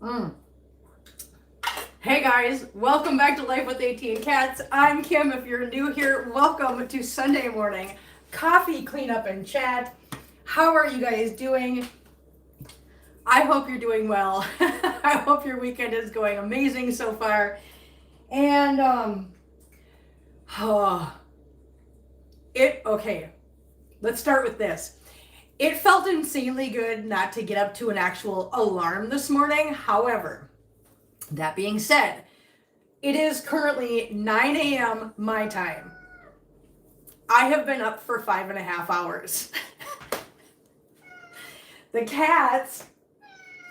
Mm. Hey guys, welcome back to Life with AT and Cats. I'm Kim. If you're new here, welcome to Sunday morning coffee cleanup and chat. How are you guys doing? I hope you're doing well. I hope your weekend is going amazing so far. And okay. Let's start with this. It felt insanely good not to get up to an actual alarm this morning. However, that being said, it is currently 9 a.m. my time. I have been up for 5.5 hours. The cats,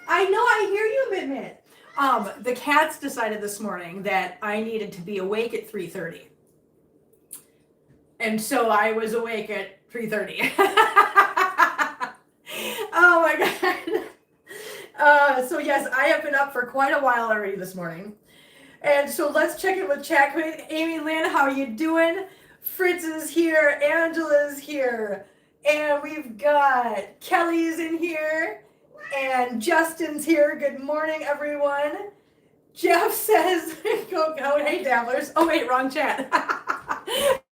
I know, I hear you, Minute. The cats decided this morning that I needed to be awake at 3:30. And so I was awake at 3:30. Oh my God. So yes, I have been up for quite a while already this morning. And so let's check in with chat. Amy Lynn, how are you doing? Fritz is here, Angela's here, and we've got Kelly's in here, and Justin's here. Good morning, everyone. Jeff says, oh, hey, Dabblers. Oh, wait, wrong chat.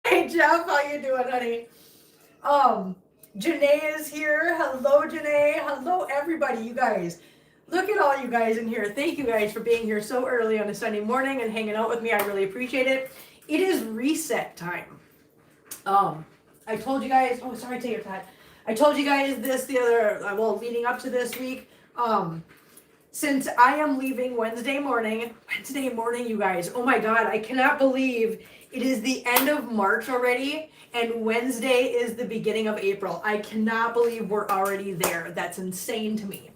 Hey, Jeff, how you doing, honey? Janae is here. Hello, Janae. Hello, everybody, you guys. Look at all you guys in here. Thank you guys for being here so early on a Sunday morning and hanging out with me. I really appreciate it. It is reset time. I told you guys, oh, sorry, take your time. I told you guys this the other, leading up to this week. Since I am leaving Wednesday morning, you guys, oh my God, I cannot believe it is the end of March already, and Wednesday is the beginning of April. I cannot believe we're already there. That's insane to me.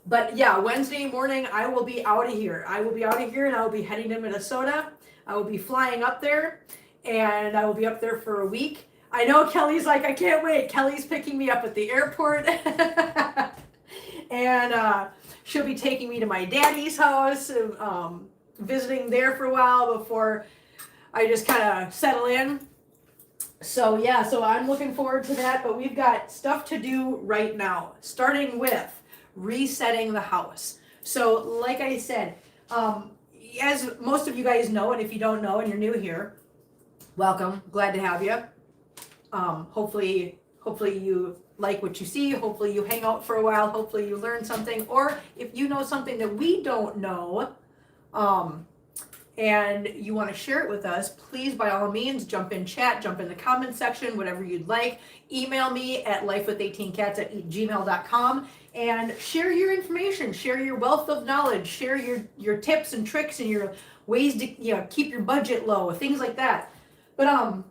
But yeah, Wednesday morning, I will be out of here. And I will be heading to Minnesota. I will be flying up there, and I will be up there for a week. I know Kelly's like, I can't wait. Kelly's picking me up at the airport. And she'll be taking me to my daddy's house, visiting there for a while before I just kind of settle in. So yeah, so I'm looking forward to that, but we've got stuff to do right now, starting with resetting the house. So like I said, as most of you guys know, and if you don't know and you're new here, welcome, glad to have you. Hopefully you like what you see, hopefully you hang out for a while, hopefully you learn something, or if you know something that we don't know, and you want to share it with us, please, by all means, jump in chat, jump in the comment section, whatever you'd like. Email me at lifewith18cats@gmail.com and share your information, share your wealth of knowledge, share your tips and tricks and your ways to keep your budget low, things like that. But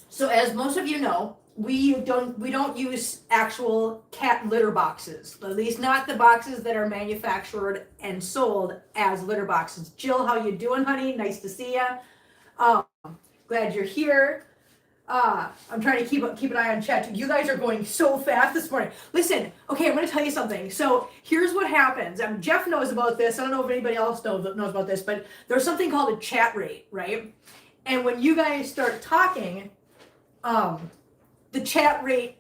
so as most of you know, we don't use actual cat litter boxes, at least not the boxes that are manufactured and sold as litter boxes. Jill, how you doing, honey? Nice to see you. Glad you're here. I'm trying to keep an eye on chat. You guys are going so fast this morning. Listen, okay, I'm going to tell you something. So here's what happens. Jeff knows about this. I don't know if anybody else knows about this, but there's something called a chat rate, right? And when you guys start talking, the chat rate,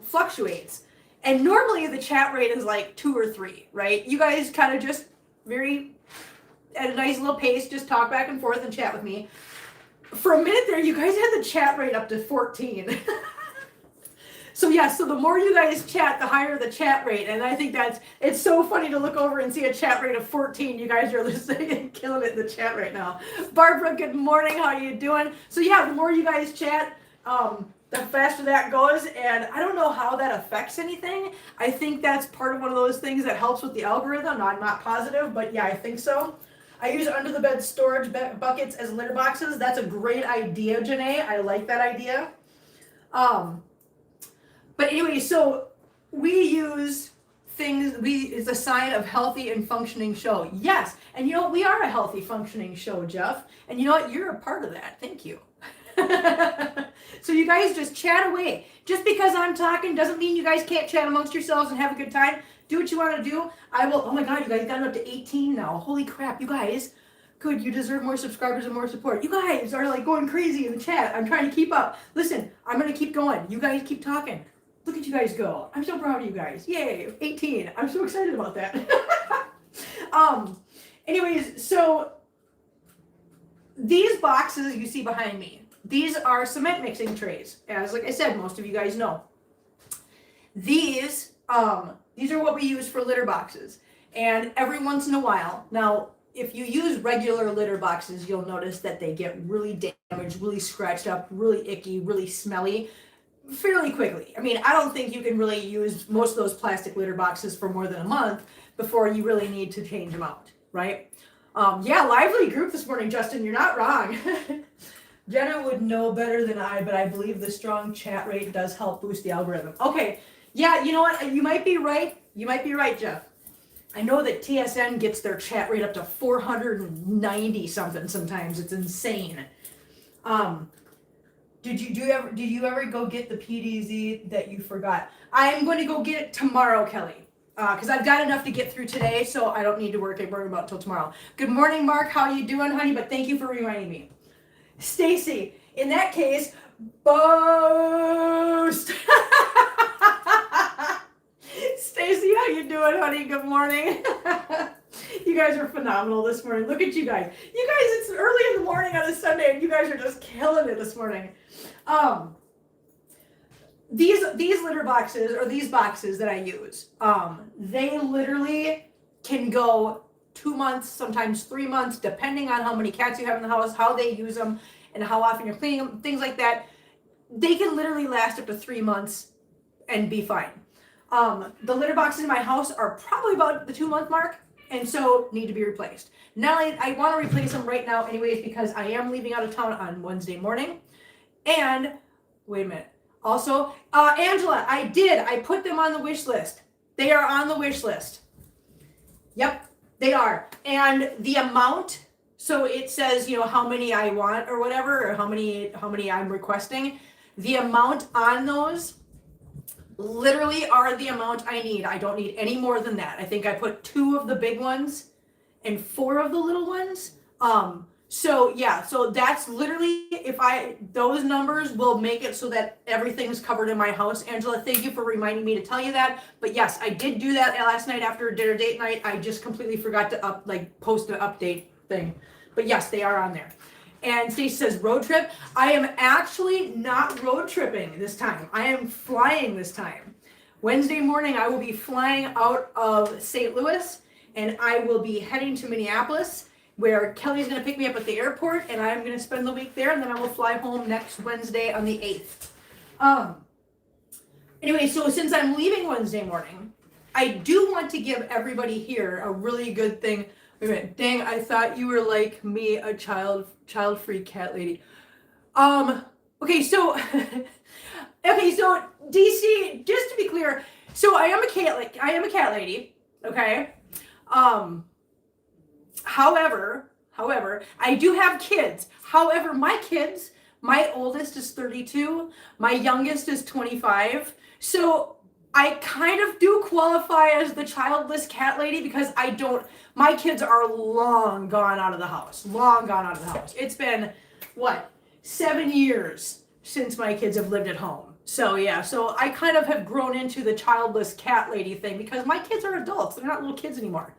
fluctuates. And normally the chat rate is like 2 or 3, right? You guys kind of just at a nice little pace, just talk back and forth and chat with me. For a minute there, you guys had the chat rate up to 14. So the more you guys chat, the higher the chat rate. And I think it's so funny to look over and see a chat rate of 14. You guys are listening and killing it in the chat right now. Barbara, good morning. How are you doing? So the more you guys chat, the faster that goes, and I don't know how that affects anything. I think that's part of one of those things that helps with the algorithm. I'm not positive, but yeah, I think so. I use under the bed storage buckets as litter boxes. That's a great idea, Janae. I like that idea. But anyway, so we use things, it's a sign of healthy and functioning show. Yes, and we are a healthy functioning show, Jeff. And you know what? You're a part of that. Thank you. So you guys just chat away. Just because I'm talking doesn't mean you guys can't chat amongst yourselves and have a good time. Do what you want to do. I will. Oh my God, you guys got up to 18 now. Holy crap, you guys. Good, you deserve more subscribers and more support. You guys are like going crazy in the chat. I'm trying to keep up. Listen, I'm going to keep going. You guys keep talking. Look at you guys go. I'm so proud of you guys. Yay, 18. I'm so excited about that. Anyways, so these boxes you see behind me, these are cement mixing trays. As like I said, most of you guys know. These are what we use for litter boxes. And every once in a while, now if you use regular litter boxes, you'll notice that they get really damaged, really scratched up, really icky, really smelly fairly quickly. I mean, I don't think you can really use most of those plastic litter boxes for more than a month before you really need to change them out, right? Yeah, lively group this morning, Justin. You're not wrong. Jenna would know better than I, but I believe the strong chat rate does help boost the algorithm. Okay, yeah, you know what? You might be right. You might be right, Jeff. I know that TSN gets their chat rate up to 490 something sometimes. It's insane. Did you ever go get the PDZ that you forgot? I'm going to go get it tomorrow, Kelly. Because I've got enough to get through today, so I don't need to worry about it till tomorrow. Good morning, Mark. How you doing, honey? But thank you for reminding me. Stacy, in that case, boast. Stacy, how you doing, honey? Good morning. You guys are phenomenal this morning. Look at you guys. You guys, it's early in the morning on a Sunday, and you guys are just killing it this morning. These litter boxes, or these boxes that I use, they literally can go 2 months, sometimes 3 months, depending on how many cats you have in the house, how they use them, and how often you're cleaning them, things like that. They can literally last up to 3 months and be fine. The litter boxes in my house are probably about the 2-month mark, and so need to be replaced. Now I want to replace them right now anyways, because I am leaving out of town on Wednesday morning. And wait a minute. Also, Angela, I put them on the wish list. They are on the wish list. Yep, they are. And the amount, so it says, you know, how many I want or whatever, or how many I'm requesting. The amount on those literally are the amount I need. I don't need any more than that. I think I put 2 of the big ones and 4 of the little ones. So yeah, so that's literally, those numbers will make it so that everything's covered in my house. Angela, thank you for reminding me to tell you that. But yes, I did do that last night after dinner date night. I just completely forgot to post an update thing. But yes, they are on there. And Stacey says, road trip. I am actually not road tripping this time. I am flying this time. Wednesday morning, I will be flying out of St. Louis, and I will be heading to Minneapolis, where Kelly's going to pick me up at the airport, and I'm going to spend the week there, and then I will fly home next Wednesday on the 8th. Anyway, so since I'm leaving Wednesday morning, I do want to give everybody here a really good thing. Wait a minute. Dang, I thought you were like me, a child-free cat lady. Okay, so DC, just to be clear, so I am a cat lady, okay? However, I do have kids. However, my oldest is 32, my youngest is 25. So I kind of do qualify as the childless cat lady because my kids are long gone out of the house. It's been, 7 years since my kids have lived at home. So yeah, so I kind of have grown into the childless cat lady thing because my kids are adults. They're not little kids anymore.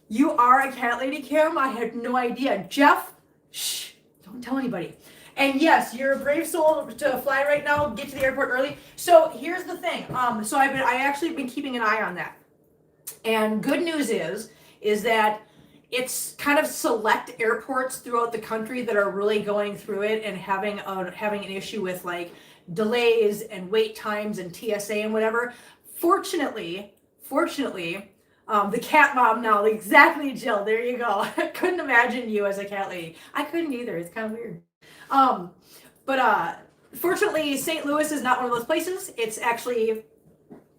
You are a cat lady, Kim? I had no idea. Jeff, shh, don't tell anybody. And yes, you're a brave soul to fly right now, get to the airport early. So here's the thing. So I actually been keeping an eye on that. And good news is that it's kind of select airports throughout the country that are really going through it and having an issue with like delays and wait times and TSA and whatever. Fortunately, the cat mom now, exactly, Jill, there you go. I couldn't imagine you as a cat lady. I couldn't either. It's kind of weird. But fortunately, St. Louis is not one of those places. It's actually,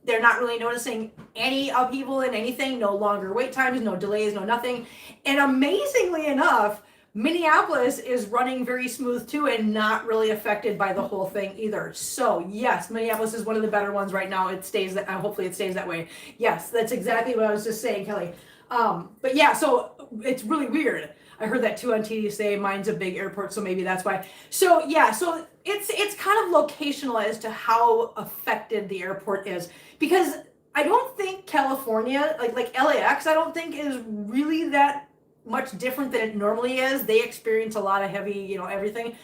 they're not really noticing any upheaval in anything. No longer wait times, no delays, no nothing. And amazingly enough, Minneapolis is running very smooth too and not really affected by the whole thing either. So yes, Minneapolis is one of the better ones right now. It stays that, hopefully it stays that way. Yes, that's exactly what I was just saying, Kelly. But yeah, so it's really weird. I heard that too on TD say mine's a big airport, so maybe that's why. So yeah, so it's kind of locational as to how affected the airport is, because I don't think California, like LAX, I don't think is really that much different than it normally is. They experience a lot of heavy, everything.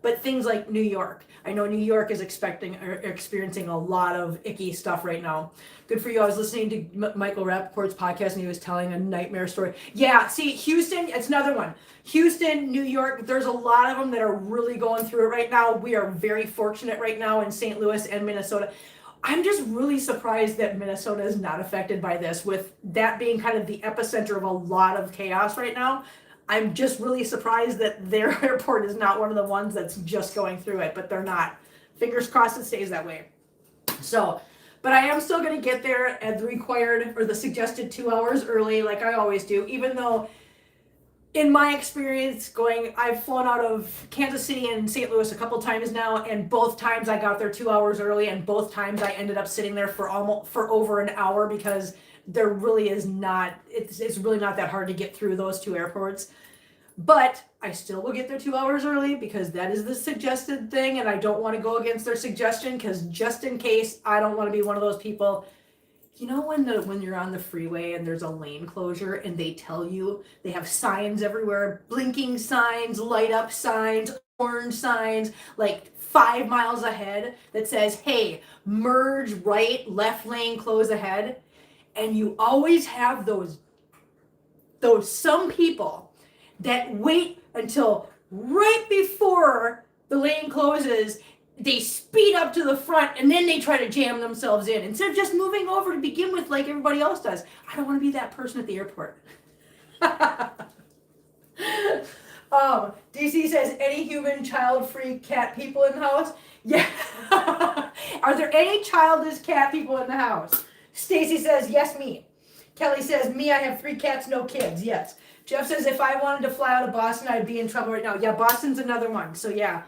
But things like New York, I know New York is experiencing a lot of icky stuff right now. Good for you. I was listening to Michael Rappaport's podcast and he was telling a nightmare story. Yeah, see, Houston, it's another one. Houston, New York, there's a lot of them that are really going through it right now. We are very fortunate right now in St. Louis and Minnesota. I'm just really surprised that Minnesota is not affected by this, with that being kind of the epicenter of a lot of chaos right now. I'm just really surprised that their airport is not one of the ones that's just going through it, but they're not. Fingers crossed it stays that way. So, but I am still going to get there at the required or the suggested 2 hours early, like I always do, even though in my experience I've flown out of Kansas City and St. Louis a couple times now, and both times I got there 2 hours early, and both times I ended up sitting there for over an hour, because there really is not, it's really not that hard to get through those two airports. But I still will get there 2 hours early, because that is the suggested thing, and I don't want to go against their suggestion, because just in case, I don't want to be one of those people. When you're on the freeway and there's a lane closure and they tell you, they have signs everywhere, blinking signs, light up signs, orange signs, like 5 miles ahead, that says, hey, merge right, left lane, close ahead. And you always have those some people that wait until right before the lane closes. They speed up to the front and then they try to jam themselves in instead of just moving over to begin with, like everybody else does. I don't want to be that person at the airport. DC says, any human, child-free cat people in the house? Yeah. Are there any childless cat people in the house? Stacy says, yes, me. Kelly says, me, I have 3 cats, no kids. Yes. Jeff says, if I wanted to fly out of Boston, I'd be in trouble right now. Yeah, Boston's another one. So yeah.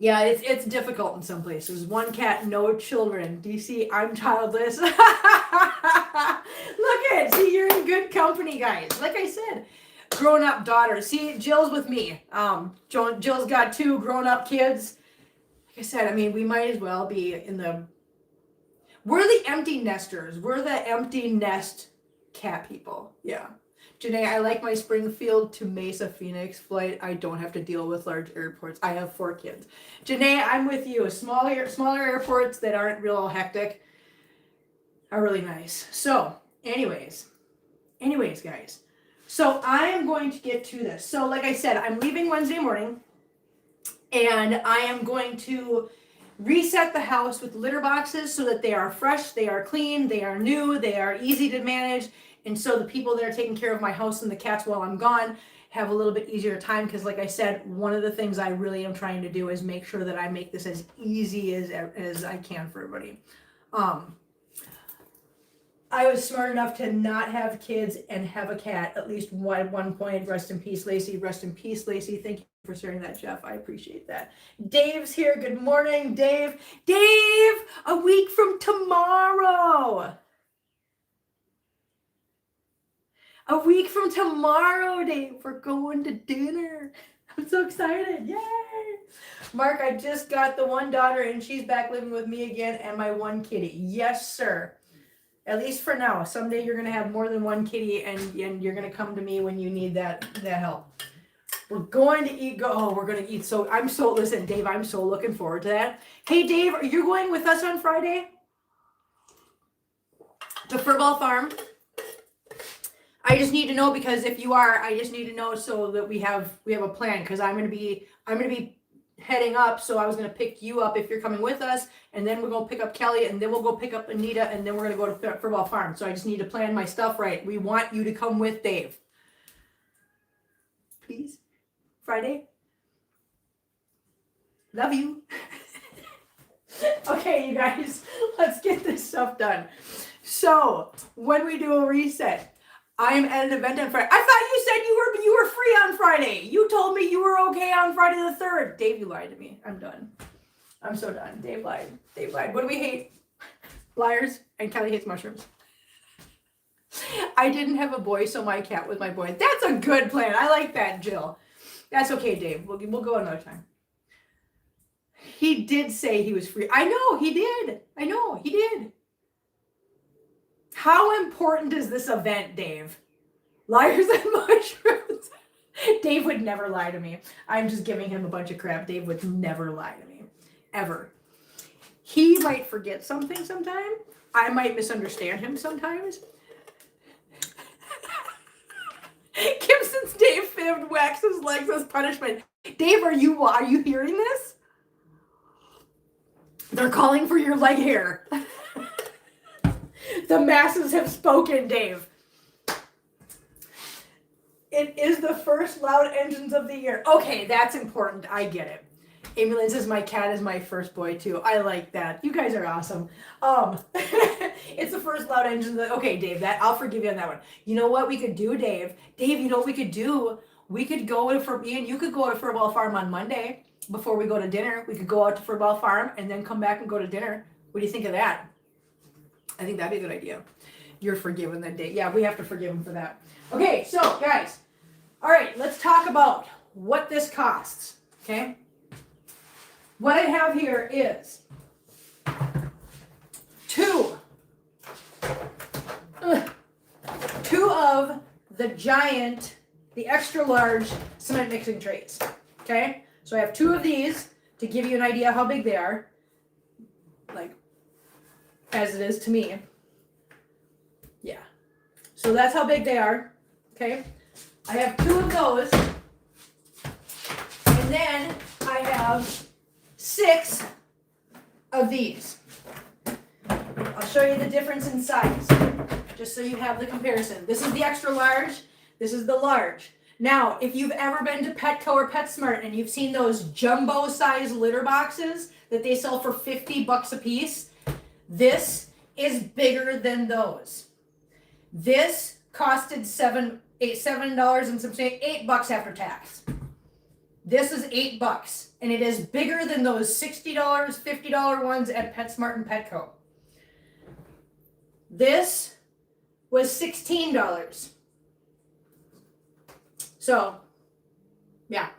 Yeah, it's difficult in some places. 1 cat, no children. DC, I'm childless. Look at, see, you're in good company, guys. Like I said, grown-up daughters. See, Jill's with me. Jill's got 2 grown-up kids. Like I said, I mean, we might as well be we're the empty nesters. We're the empty nest cat people. Yeah. Janae, I like my Springfield to Mesa Phoenix flight. I don't have to deal with large airports. I have 4 kids. Janae, I'm with you. Smaller airports that aren't real hectic are really nice. So, anyways, guys. So I am going to get to this. So like I said, I'm leaving Wednesday morning, and I am going to reset the house with litter boxes so that they are fresh, they are clean, they are new, they are easy to manage. And so the people that are taking care of my house and the cats while I'm gone have a little bit easier time, because like I said, one of the things I really am trying to do is make sure that I make this as easy as I can for everybody. I was smart enough to not have kids and have a cat at least at one point. Rest in peace, Lacey. Rest in peace, Lacey. Thank you for sharing that, Jeff. I appreciate that. Dave's here. Good morning, Dave. Dave, a week from tomorrow. A week from tomorrow, Dave. We're going to dinner. I'm so excited. Yay. Mark, I just got the 1 daughter and she's back living with me again, and my 1 kitty. Yes, sir. At least for now. Someday you're going to have more than 1 kitty, and you're going to come to me when you need that help. We're going to eat. We're going to eat. Listen, Dave, I'm so looking forward to that. Hey, Dave, are you going with us on Friday to Furball Farm? I just need to know, because if you are, I just need to know so that we have a plan, because I'm going to be heading up. So I was going to pick you up if you're coming with us, and then we're going to pick up Kelly, and then we'll go pick up Anita, and then we're going to go to Furball Farm. So I just need to plan my stuff right. We want you to come with Dave. Please. Friday. Love you. Okay, you guys, let's get this stuff done. So when we do a reset, I'm at an event on Friday. I thought you said you were free on Friday. You told me you were okay on Friday the 3rd. Dave, you lied to me. I'm done. I'm so done. Dave lied. What do we hate? Liars. And Kelly hates mushrooms. I didn't have a boy, so my cat was my boy. That's a good plan. I like that, Jill. That's okay, Dave. We'll go another time. He did say he was free. I know he did. I know he did. How important is this event, Dave? Liars and mushrooms. Dave would never lie to me. I'm just giving him a bunch of crap. Dave would never lie to me. Ever. He might forget something sometime. I might misunderstand him sometimes. Gibson's Dave fibbed, waxed his legs as punishment. Dave, are you hearing this? They're calling for your leg hair. The masses have spoken, Dave. It is the first loud engines of the year. Okay, that's important. I get it. Amy Lynn says, my cat is my first boy, too. I like that. You guys are awesome. It's the first loud engine. Okay, Dave, I'll forgive you on that one. You know what we could do, Dave? Dave, you know what we could do? We could go to me and you could go to Furball Farm on Monday before we go to dinner. We could go out to Furball Farm and then come back and go to dinner. What do you think of that? I think that'd be a good idea. You're forgiven that day. Yeah, we have to forgive him for that. Okay, so guys, all right, let's talk about what this costs, okay? What I have here is two of the giant, the extra large cement mixing trays, okay? So I have two of these to give you an idea how big they are, like, as it is to me. Yeah. So that's how big they are, okay? I have two of those, and then I have 6 of these. I'll show you the difference in size, just so you have the comparison. This is the extra large, this is the large. Now, if you've ever been to Petco or PetSmart and you've seen those jumbo size litter boxes that they sell for $50 a piece, this is bigger than those. This costed $7 and some change, $8 after tax. This is $8, and it is bigger than those $60, $50 ones at PetSmart and Petco. This was $16. So, yeah.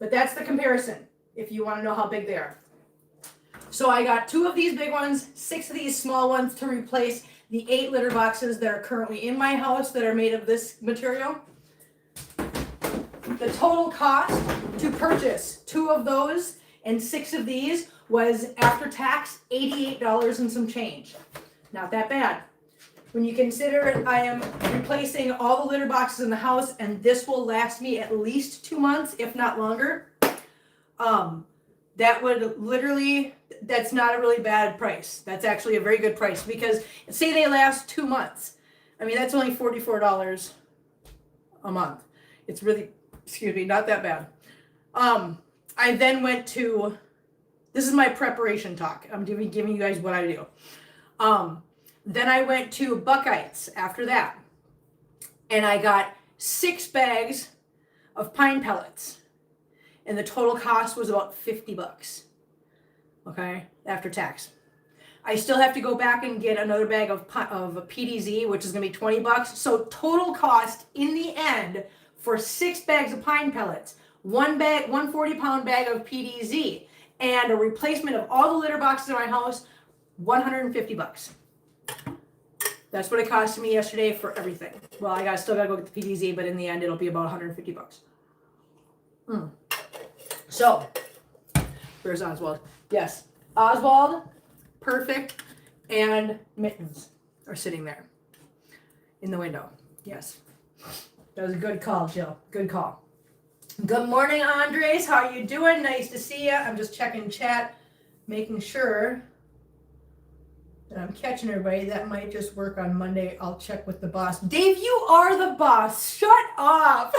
But that's the comparison, if you want to know how big they are. So I got 2 of these big ones, 6 of these small ones to replace the 8 litter boxes that are currently in my house that are made of this material. The total cost to purchase 2 of those and 6 of these was, after tax, $88 and some change. Not that bad. When you consider I am replacing all the litter boxes in the house, and this will last me at least 2 months, if not longer, that would literally, that's not a really bad price. That's actually a very good price, because say they last 2 months. I mean, that's only $44 a month. It's really, excuse me, not that bad. I then went to, this is my preparation talk. I'm giving you guys what I do. Then I went to Buckeyes after that, and I got 6 bags of pine pellets, and the total cost was about $50, okay, after tax. I still have to go back and get another bag of PDZ, which is going to be $20. So total cost in the end for 6 bags of pine pellets, 1 40-pound bag of PDZ, and a replacement of all the litter boxes in my house, $150. That's what it cost me yesterday for everything. Well, I still gotta go get the PDZ, but in the end, it'll be about $150. So, where's Oswald? Yes, Oswald, Perfect, and Mittens are sitting there in the window. Yes, that was a good call, Jill. Good call. Good morning, Andres. How are you doing? Nice to see you. I'm just checking chat, making sure that I'm catching everybody. That might just work on Monday. I'll check with the boss. Dave, you are the boss. Shut up.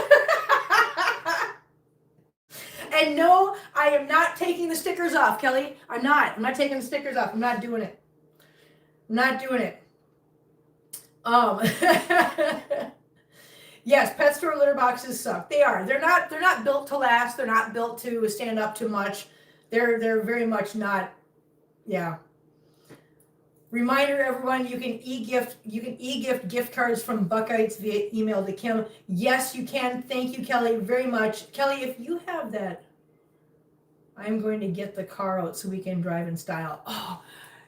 And no, I am not taking the stickers off, Kelly. I'm not taking the stickers off. I'm not doing it. I'm not doing it. Yes, pet store litter boxes suck. They are. They're not built to last. They're not built to stand up too much. They're very much not. Yeah. Reminder, everyone, you can e-gift gift cards from Buckeyes via email to Kim. Yes, you can. Thank you, Kelly, very much. Kelly, if you have that, I'm going to get the car out so we can drive in style. Oh,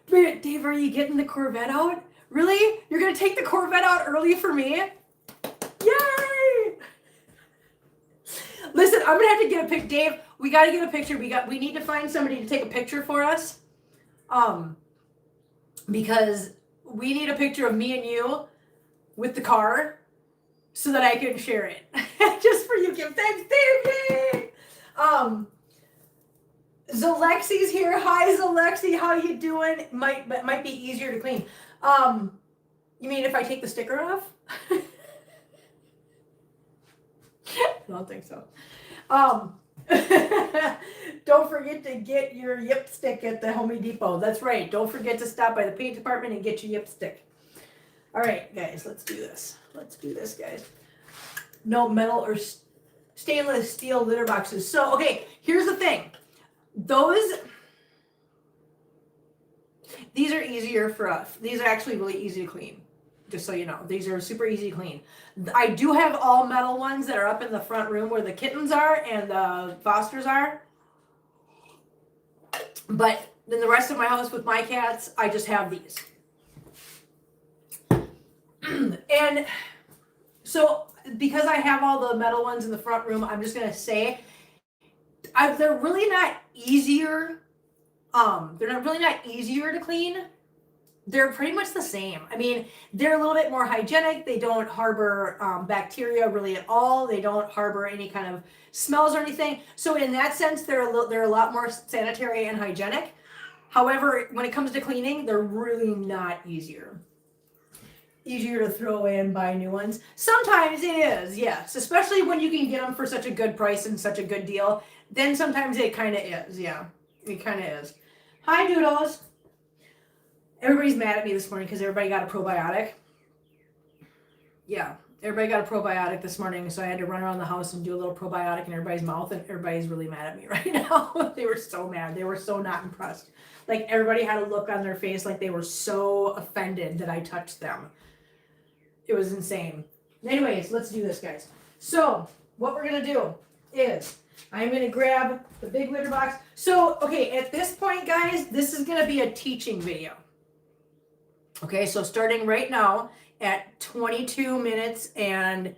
wait, Dave, are you getting the Corvette out? Really? You're going to take the Corvette out early for me? Yay! Listen, I'm going to have to get a pic. Dave, we got to get a picture. We need to find somebody to take a picture for us. Because we need a picture of me and you with the car so that I can share it. Just for you, Kim. Thanks, Dave. Yay! Zalexi's here. Hi, Zalexi. How you doing? Might be easier to clean. You mean if I take the sticker off? I don't think so. Don't forget to get your yip stick at the Home Depot. That's right. Don't forget to stop by the paint department and get your yip stick. All right, guys, let's do this. Let's do this, guys. No metal or stainless steel litter boxes. So, okay, here's the thing. These are easier for us. These are actually really easy to clean. Just so you know, these are super easy to clean. I do have all metal ones that are up in the front room where the kittens are and the Fosters are. But in the rest of my house with my cats, I just have these. And so because I have all the metal ones in the front room, I'm just going to say they're really not easier. They're not really not easier to clean. They're pretty much the same. I mean, they're a little bit more hygienic. They don't harbor bacteria really at all. They don't harbor any kind of smells or anything. So in that sense, they're a lot more sanitary and hygienic. However, when it comes to cleaning, they're really not easier. Easier to throw away and buy new ones. Sometimes it is, yes. Especially when you can get them for such a good price and such a good deal. Then sometimes it kind of is, yeah. It kind of is. Hi, Doodles. Everybody's mad at me this morning because everybody got a probiotic. Yeah, everybody got a probiotic this morning, so I had to run around the house and do a little probiotic in everybody's mouth, and everybody's really mad at me right now. They were so mad. They were so not impressed. Like, everybody had a look on their face like they were so offended that I touched them. It was insane. Anyways, let's do this, guys. So, what we're going to do is I'm going to grab the big litter box. So, okay, at this point, guys, this is going to be a teaching video. Okay, so starting right now at 22 minutes and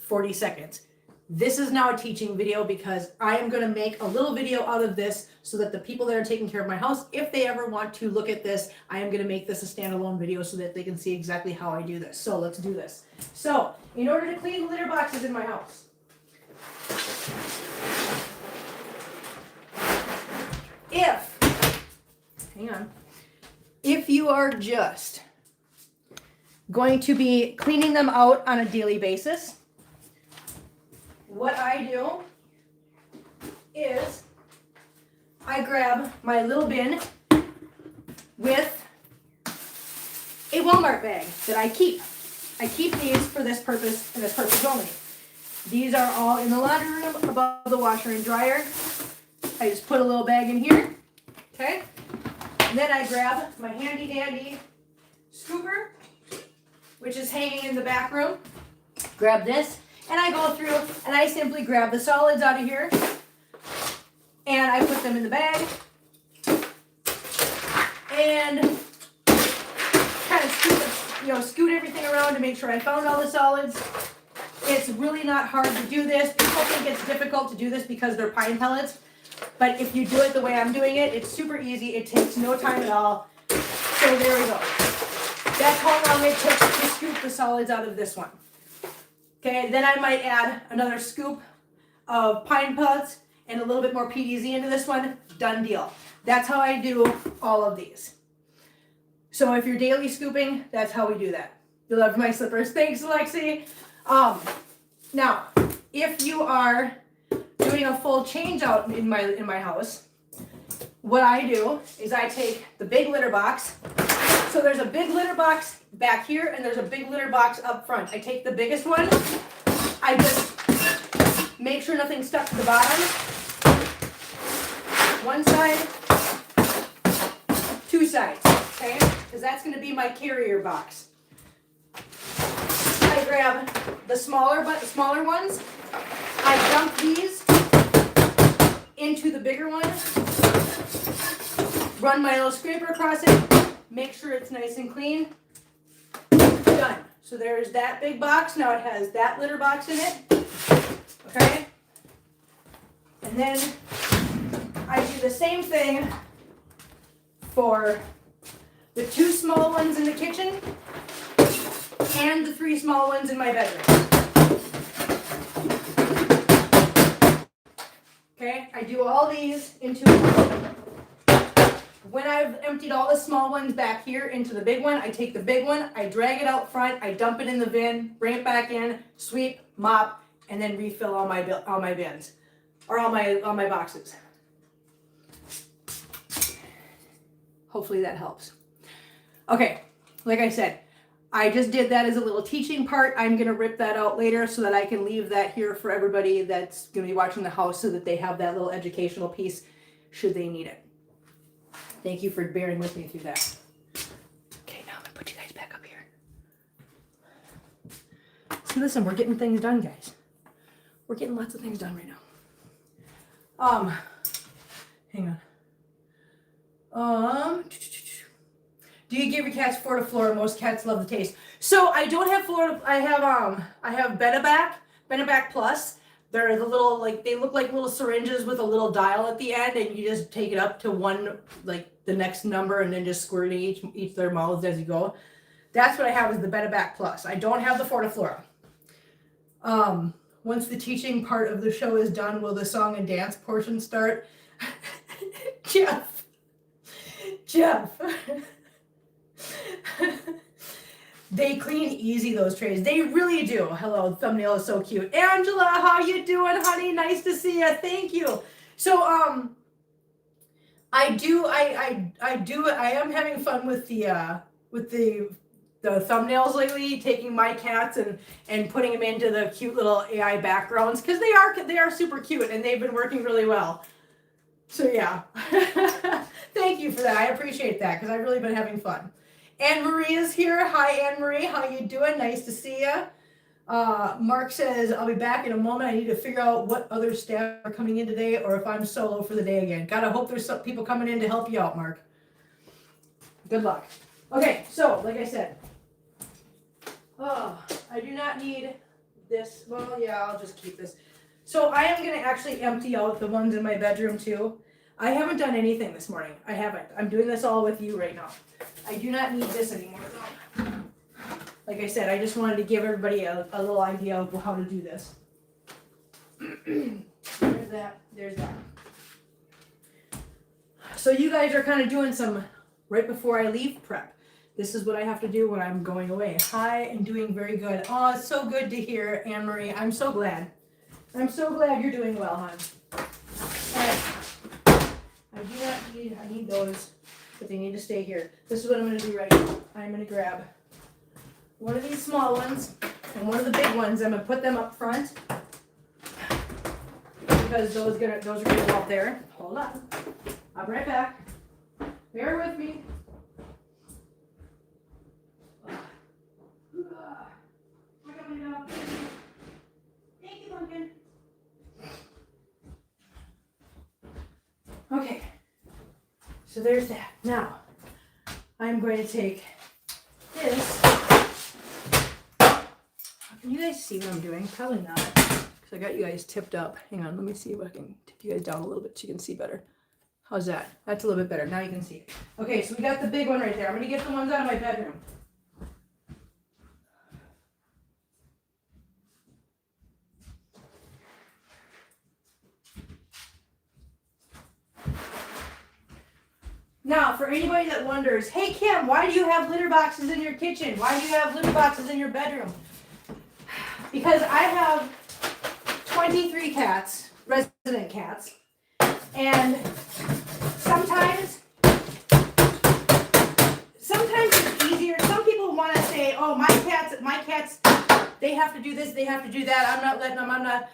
40 seconds. This is now a teaching video because I am going to make a little video out of this so that the people that are taking care of my house, if they ever want to look at this, I am going to make this a standalone video so that they can see exactly how I do this. So let's do this. So in order to clean the litter boxes in my house, if you are just going to be cleaning them out on a daily basis, what I do is I grab my little bin with a Walmart bag that I keep. I keep these for this purpose and this purpose only. These are all in the laundry room above the washer and dryer. I just put a little bag in here, okay? And then I grab my handy dandy scooper, which is hanging in the back room. Grab this, and I go through and I simply grab the solids out of here and I put them in the bag and kind of scoot everything around to make sure I found all the solids. It's really not hard to do this. People think it's difficult to do this because they're pine pellets. But if you do it the way I'm doing it, it's super easy. It takes no time at all. So there we go. That's how long it took to scoop the solids out of this one. Okay, then I might add another scoop of pine pellets and a little bit more PDZ into this one. Done deal. That's how I do all of these. So if you're daily scooping, that's how we do that. You love my slippers. Thanks, Lexi. Now, if you are doing a full change out in my house, what I do is I take the big litter box. So there's a big litter box back here and there's a big litter box up front. I take the biggest one. I just make sure nothing's stuck to the bottom. One side, two sides, okay? Because that's going to be my carrier box. I grab the smaller ones. I dump these into the bigger one, run my little scraper across it, make sure it's nice and clean. Done. So there's that big box. Now it has that litter box in it. Okay? And then I do the same thing for the 2 small ones in the kitchen and the 3 small ones in my bedroom. Okay, I do all these into one. When I've emptied all the small ones back here into the big one, I take the big one, I drag it out front, I dump it in the bin, bring it back in, sweep, mop, and then refill all my bins or all my boxes. Hopefully that helps. Okay, like I said, I just did that as a little teaching part. I'm going to rip that out later so that I can leave that here for everybody that's going to be watching the house so that they have that little educational piece should they need it. Thank you for bearing with me through that. Okay, now I'm going to put you guys back up here. So listen, we're getting things done, guys. We're getting lots of things done right now. Hang on. Do you give your cats Florida Flora? Most cats love the taste. So I don't have Florida. I have Benebac Plus. They're the little, like, they look like little syringes with a little dial at the end, and you just take it up to one, like the next number, and then just squirt it each their mouths as you go. That's what I have is the Benebac Plus. I don't have the Florida Flora. Once the teaching part of the show is done, will the song and dance portion start? Jeff. They clean easy, those trays. They really do. Hello, thumbnail is so cute. Angela, how you doing, honey? Nice to see you. Thank you. So I am having fun with the thumbnails lately, taking my cats and putting them into the cute little AI backgrounds because they are super cute and they've been working really well. So yeah. Thank you for that. I appreciate that because I've really been having fun. Anne Marie is here. Hi, Anne Marie. How you doing? Nice to see you. Mark says, I'll be back in a moment. I need to figure out what other staff are coming in today or if I'm solo for the day again. Gotta hope there's some people coming in to help you out, Mark. Good luck. Okay, so like I said, I do not need this. Well, yeah, I'll just keep this. So I am going to actually empty out the ones in my bedroom too. I haven't done anything this morning. I haven't. I'm doing this all with you right now. I do not need this anymore though. Like I said, I just wanted to give everybody a little idea of how to do this. There's that. There's that. So you guys are kind of doing some right before I leave prep. This is what I have to do when I'm going away. Hi, and doing very good. Oh, it's so good to hear, Anne Marie. I'm so glad. I'm so glad you're doing well, hon. I need those, but they need to stay here. This is what I'm going to do right now. I'm going to grab one of these small ones and one of the big ones. I'm going to put them up front because those are going to go up there. Hold on. I'll be right back. Bear with me. Thank you, Pumpkin. Okay, so there's that. Now, I'm going to take this. Can you guys see what I'm doing? Probably not, because I got you guys tipped up. Hang on, let me see if I can tip you guys down a little bit so you can see better. How's that? That's a little bit better. Now you can see it. Okay, so we got the big one right there. I'm going to get the ones out of my bedroom. Now, for anybody that wonders, hey Kim, why do you have litter boxes in your kitchen? Why do you have litter boxes in your bedroom? Because I have 23 cats, resident cats, and sometimes it's easier. Some people want to say, oh, my cats, they have to do this, they have to do that. I'm not letting them, I'm not.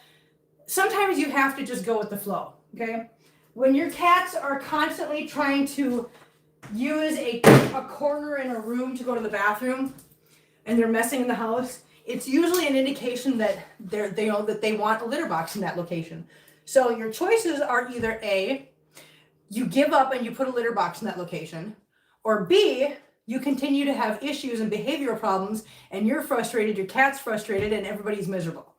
Sometimes you have to just go with the flow, okay? When your cats are constantly trying to use a corner in a room to go to the bathroom and they're messing in the house, it's usually an indication that they know that they want a litter box in that location. So your choices are either A, you give up and you put a litter box in that location, or B, you continue to have issues and behavioral problems and you're frustrated, your cat's frustrated, and everybody's miserable.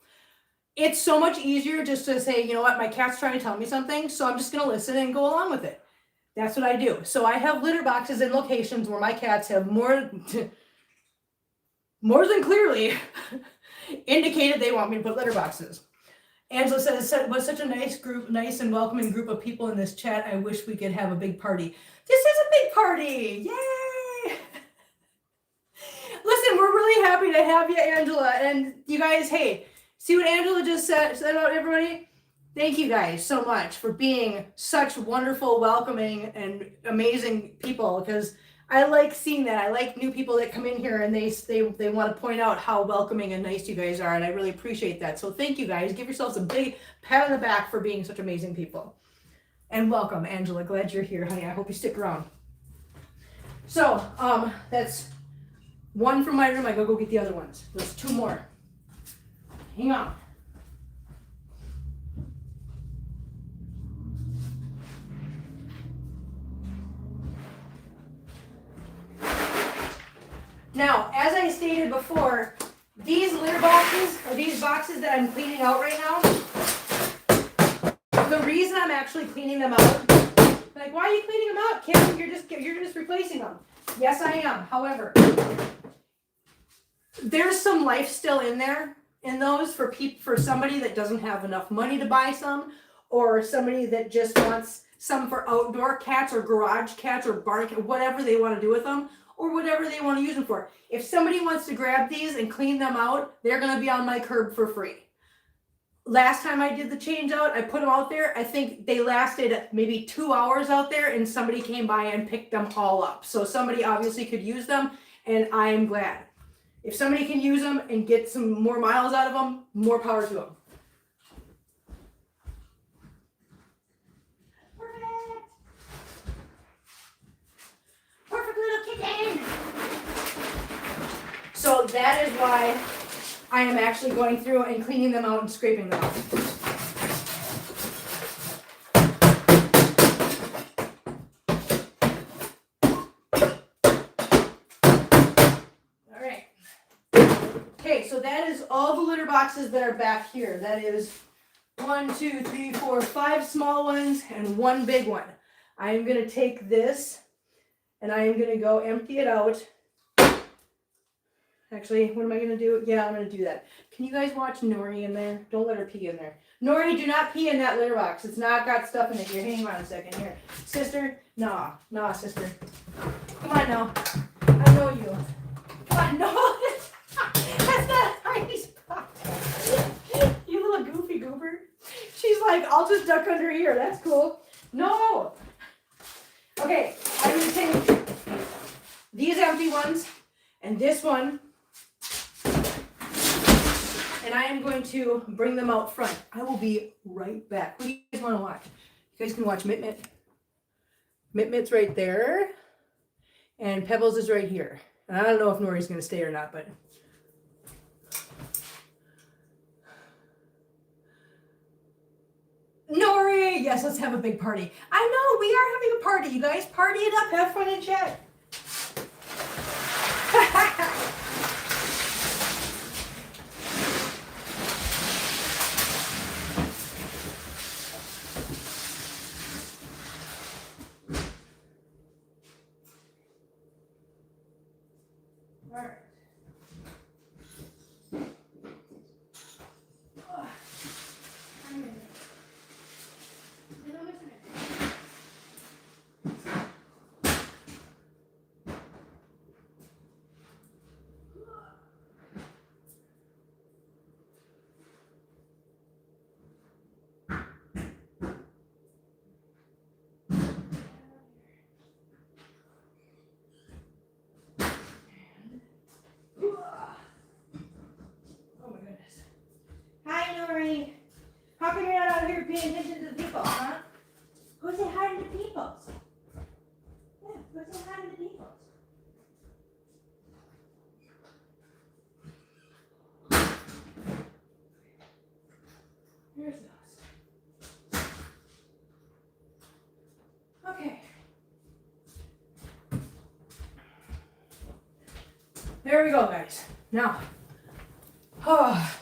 It's so much easier just to say, you know what, my cat's trying to tell me something, so I'm just going to listen and go along with it. That's what I do. So I have litter boxes in locations where my cats have more than clearly indicated they want me to put litter boxes. Angela says, it was such a nice and welcoming group of people in this chat. I wish we could have a big party. This is a big party. Yay! Listen, we're really happy to have you, Angela. And you guys, hey, see what Angela just said about everybody? Thank you guys so much for being such wonderful, welcoming, and amazing people, because I like seeing that. I like new people that come in here and they want to point out how welcoming and nice you guys are, and I really appreciate that. So thank you guys. Give yourselves a big pat on the back for being such amazing people. And welcome, Angela. Glad you're here, honey. I hope you stick around. So that's one from my room. I go get the other ones. There's two more. Hang on. Now, as I stated before, these litter boxes, or these boxes that I'm cleaning out right now, the reason I'm actually cleaning them out, like, why are you cleaning them out, Kim? You're just replacing them. Yes, I am. However, there's some life still in there, in those for somebody that doesn't have enough money to buy some, or somebody that just wants some for outdoor cats or garage cats or barn cats, whatever they want to do with them, or whatever they want to use them for. If somebody wants to grab these and clean them out, they're going to be on my curb for free. Last time I did the change out, I put them out there. I think they lasted maybe 2 hours out there, and somebody came by and picked them all up. So somebody obviously could use them, and I am glad. If somebody can use them and get some more miles out of them, more power to them. Perfect little kitten. So that is why I am actually going through and cleaning them out and scraping them out. All right. Okay, so that is all the litter boxes that are back here. That is 1, 2, 3, 4, 5 small ones and 1 big one. I am going to take this and I am going to go empty it out. Actually, what am I going to do? Yeah, I'm going to do that. Can you guys watch Nori in there? Don't let her pee in there. Nori, do not pee in that litter box. It's not got stuff in it. Here, hang on a second. Here. Sister? Nah, sister. Come on now. I know you. Come on, no. That's not a tiny spot. You little goofy goober. She's like, I'll just duck under here. That's cool. No. Okay, I'm going to take these empty ones and this one, and I am going to bring them out front. I will be right back. What do you guys want to watch? You guys can watch Mit Mit. Mit Mit's right there, and Pebbles is right here. And I don't know if Nori's going to stay or not, but... Nori! Yes, let's have a big party. I know, we are having a party. You guys party it up. Have fun and chat. All right. Hi, Nori. How come you're not out here paying attention to the people, huh? Go say hi to the people. Yeah, go say hi to the people. Here's those. There we go, guys. Now, oh,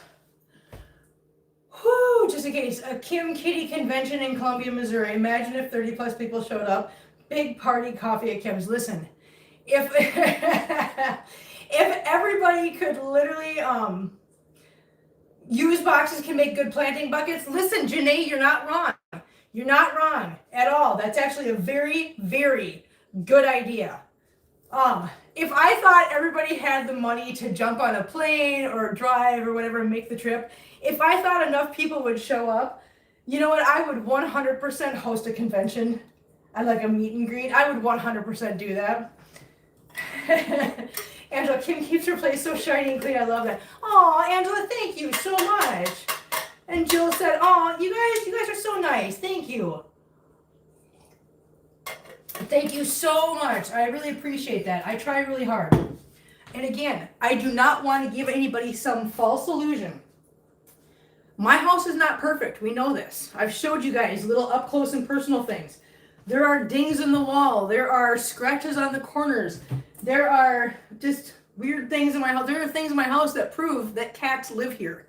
whew, just in case, a Kim Kitty convention in Columbia, Missouri. Imagine if 30 plus people showed up. Big party coffee at Kim's. Listen, if if everybody could literally use boxes can make good planting buckets. Listen, Janae, you're not wrong. You're not wrong at all. That's actually a very, very good idea. If I thought everybody had the money to jump on a plane or drive or whatever and make the trip, if I thought enough people would show up, you know what? I would 100% host a convention. I like a meet and greet. I would 100% do that. Angela, Kim keeps her place so shiny and clean. I love that. Oh, Angela, thank you so much. And Jill said, oh, you guys are so nice. Thank you. Thank you so much. I really appreciate that. I try really hard. And again, I do not want to give anybody some false illusion. My house is not perfect. We know this. I've showed you guys little up close and personal things. There are dings in the wall. There are scratches on the corners. There are just weird things in my house. There are things in my house that prove that cats live here.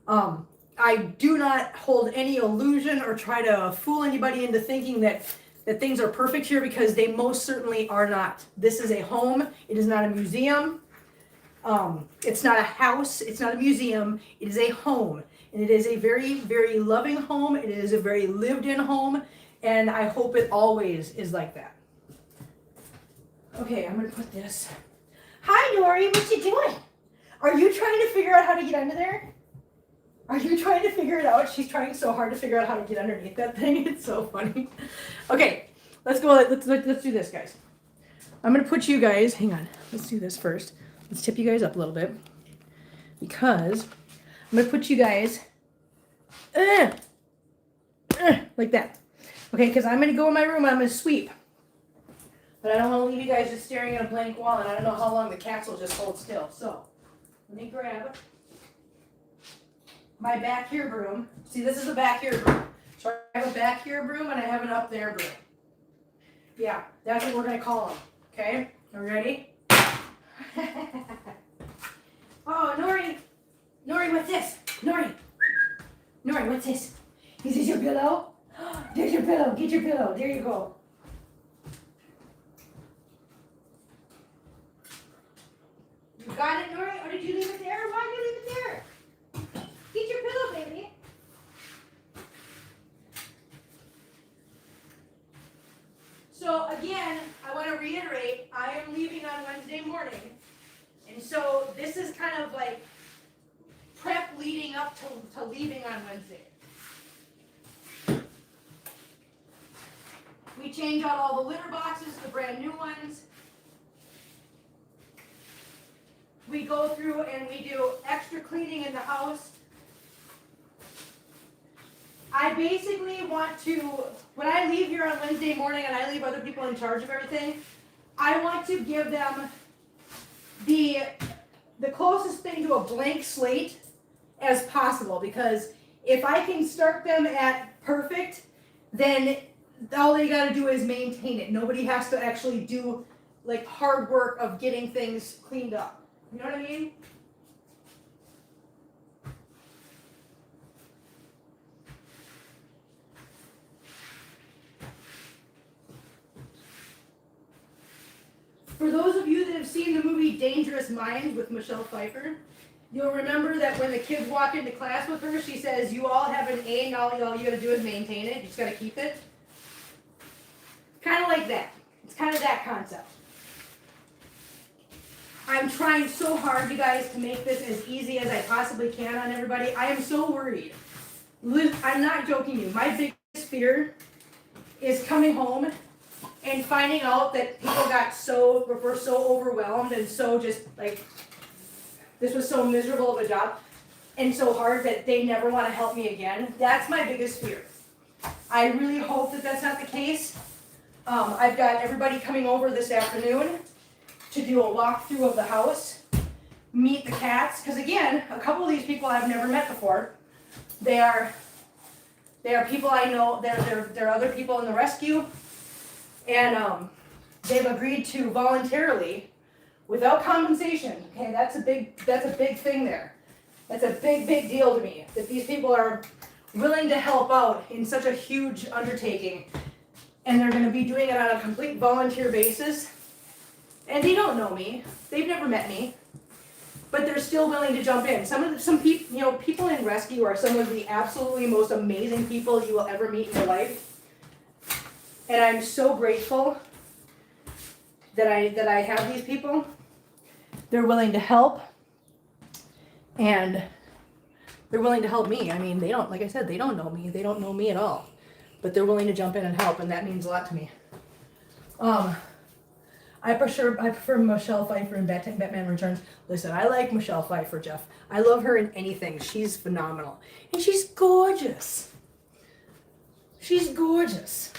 I do not hold any illusion or try to fool anybody into thinking that things are perfect here, because they most certainly are not. This is a home. It is not a museum. It's not a house. It's not a museum. It is a home. And it is a very, very loving home. It is a very lived-in home. And I hope it always is like that. Okay, I'm going to put this. Hi, Nori. What you doing? Are you trying to figure out how to get under there? Are you trying to figure it out? She's trying so hard to figure out how to get underneath that thing. It's so funny. Okay, let's go. Let's do this, guys. I'm going to put you guys, hang on. Let's do this first. Let's tip you guys up a little bit, because I'm going to put you guys like that. Okay, because I'm going to go in my room and I'm going to sweep. But I don't want to leave you guys just staring at a blank wall, and I don't know how long the cats will just hold still. So let me grab my back here broom. See, this is a back here broom. So I have a back here broom and I have an up there broom. Yeah, that's what we're going to call them. Okay, are we ready? Oh, Nori, what's this? Nori, what's this? Is this your pillow? There's your pillow. Get your pillow. There you go. You got it, Nori? Or did you leave it there? Why did you leave it there? Get your pillow, baby. So again, I want to reiterate, I am leaving on Wednesday morning. And so this is kind of like prep leading up to leaving on Wednesday. We change out all the litter boxes, the brand new ones. We go through and we do extra cleaning in the house. I basically want to, when I leave here on Wednesday morning and I leave other people in charge of everything, I want to give them the closest thing to a blank slate as possible, because if I can start them at perfect, then all they got to do is maintain it. Nobody has to actually do like hard work of getting things cleaned up. You know what I mean? For those of you that have seen the movie Dangerous Minds with Michelle Pfeiffer, you'll remember that when the kids walk into class with her, she says, you all have an A, and all you got to do is maintain it. You just got to keep it. Kind of like that. It's kind of that concept. I'm trying so hard, you guys, to make this as easy as I possibly can on everybody. I am so worried. I'm not joking you. My biggest fear is coming home and finding out that people were so overwhelmed and so just like, this was so miserable of a job and so hard that they never want to help me again. That's my biggest fear. I really hope that that's not the case. I've got everybody coming over this afternoon to do a walkthrough of the house, meet the cats, because again, a couple of these people I've never met before. They are people I know. They're other people in the rescue, and they've agreed to voluntarily without compensation. Okay, that's a big thing there. That's a big deal to me, that these people are willing to help out in such a huge undertaking, and they're going to be doing it on a complete volunteer basis. And they don't know me. They've never met me. But they're still willing to jump in. Some people, you know, people in rescue are some of the absolutely most amazing people you will ever meet in your life. And I'm so grateful that I have these people. They're willing to help, and they're willing to help me. I mean, they don't, like I said, they don't know me. They don't know me at all, but they're willing to jump in and help, and that means a lot to me. I prefer Michelle Pfeiffer in Batman Returns. Listen, I like Michelle Pfeiffer, Jeff. I love her in anything. She's phenomenal, and she's gorgeous. She's gorgeous.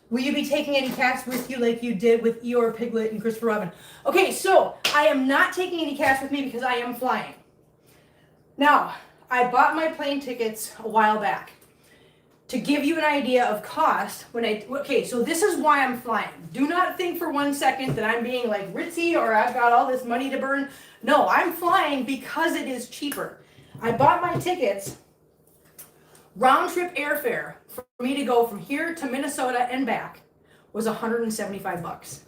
Will you be taking any cats with you like you did with Eeyore, Piglet, and Christopher Robin? Okay, so I am not taking any cats with me because I am flying. Now, I bought my plane tickets a while back. To give you an idea of cost, okay, so this is why I'm flying. Do not think for 1 second that I'm being like ritzy or I've got all this money to burn. No, I'm flying because it is cheaper. I bought my tickets, round trip airfare for me to go from here to Minnesota and back was $175.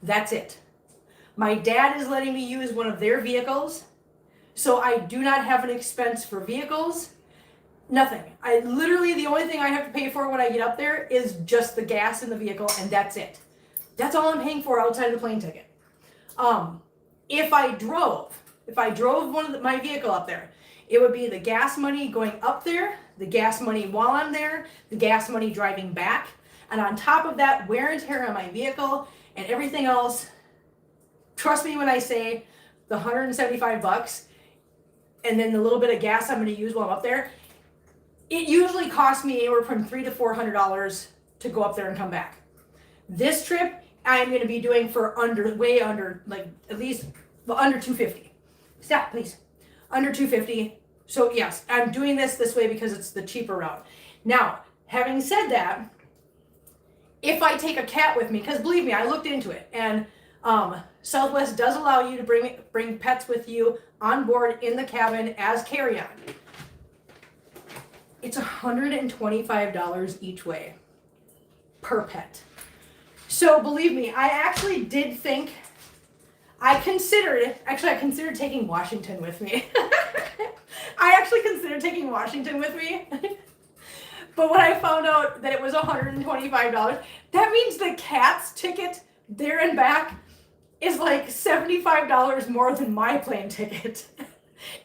That's it. My dad is letting me use one of their vehicles, so I do not have an expense for vehicles. Nothing. I literally, the only thing I have to pay for when I get up there is just the gas in the vehicle, and that's it. That's all I'm paying for outside of the plane ticket. If I drove my vehicle up there, it would be the gas money going up there, the gas money while I'm there, the gas money driving back, and on top of that, wear and tear on my vehicle and everything else. Trust me when I say the $175 and then the little bit of gas I'm going to use while I'm up there, it usually costs me anywhere from $300 to $400 to go up there and come back. This trip I'm going to be doing for way under, like at least under $250. Stop, please. Under $250. So yes, I'm doing this way because it's the cheaper route. Now, having said that, if I take a cat with me, because believe me, I looked into it, and Southwest does allow you to bring pets with you on board in the cabin as carry-on. It's $125 each way per pet. So believe me, I actually did think, I considered taking Washington with me. I actually considered taking Washington with me. But when I found out that it was $125, that means the cat's ticket there and back is like $75 more than my plane ticket.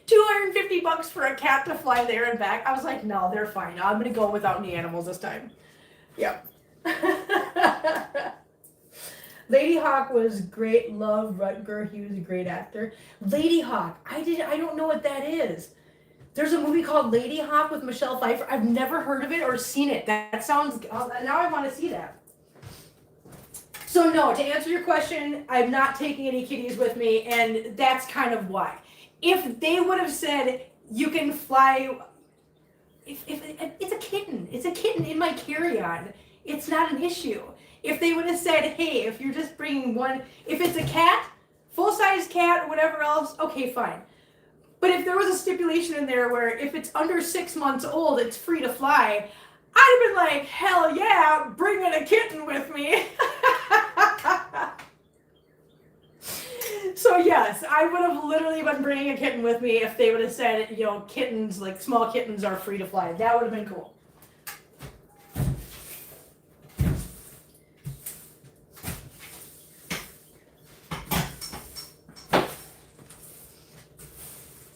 $250 for a cat to fly there and back. I was like, no, they're fine. I'm going to go without any animals this time. Yep. Lady Hawk was great. Love Rutger. He was a great actor. Lady Hawk. I don't know what that is. There's a movie called Lady Hawk with Michelle Pfeiffer. I've never heard of it or seen it. That sounds, now I want to see that. So no, to answer your question, I'm not taking any kitties with me, and that's kind of why. If they would have said, you can fly, if it's a kitten in my carry-on, it's not an issue. If they would have said, hey, if you're just bringing one, if it's a cat, full-size cat or whatever else, okay, fine. But if there was a stipulation in there where if it's under 6 months old, it's free to fly, I'd have been like, hell yeah, bring in a kitten with me. So yes, I would have literally been bringing a kitten with me if they would have said, you know, kittens, like small kittens are free to fly. That would have been cool.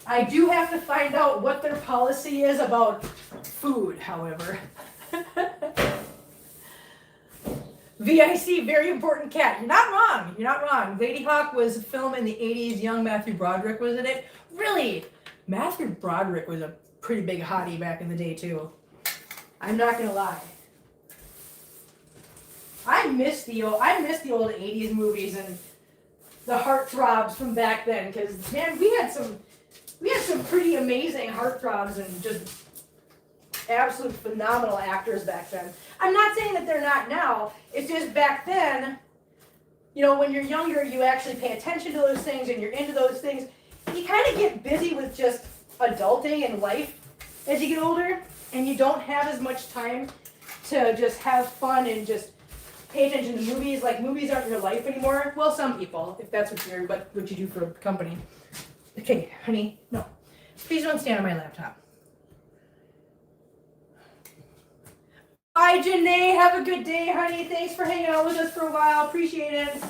I do have to find out what their policy is about food, however. VIC, very important cat. You're not wrong. You're not wrong. Lady Hawk was a film in the 80s. Young Matthew Broderick was in it. Really? Matthew Broderick was a pretty big hottie back in the day, too. I'm not going to lie. I miss the old 80s movies and the heartthrobs from back then, because, man, we had some pretty amazing heartthrobs and just absolute phenomenal actors back then. I'm not saying that they're not now. It's just back then, you know, when you're younger, you actually pay attention to those things and you're into those things. You kind of get busy with just adulting and life as you get older, and you don't have as much time to just have fun and just pay attention to movies. Like, movies aren't your life anymore. Well, some people, if that's what you do for a company. Okay, honey, no. Please don't stand on my laptop. Bye, Janae. Have a good day, honey. Thanks for hanging out with us for a while. Appreciate it.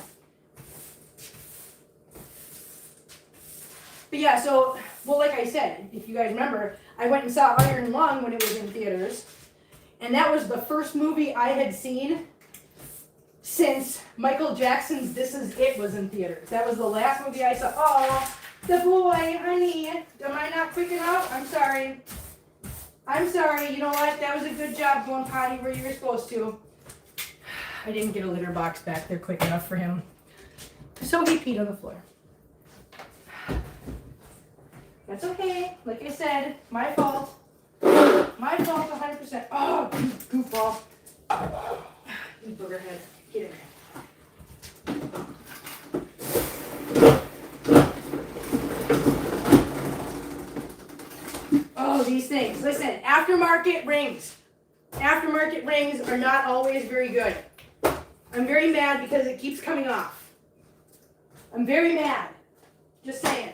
But yeah, so, well, like I said, if you guys remember, I went and saw Iron Lung when it was in theaters. And that was the first movie I had seen since Michael Jackson's This Is It was in theaters. That was the last movie I saw. Oh, the boy, honey. Am I not quick enough? I'm sorry. I'm sorry. You know what? That was a good job going potty where you were supposed to. I didn't get a litter box back there quick enough for him. So he peed on the floor. That's okay. Like I said, my fault. My fault 100%. Oh, goofball. You booger head. Get in there. Oh, these things. Listen, aftermarket rings. Aftermarket rings are not always very good. I'm very mad because it keeps coming off. I'm very mad. Just saying.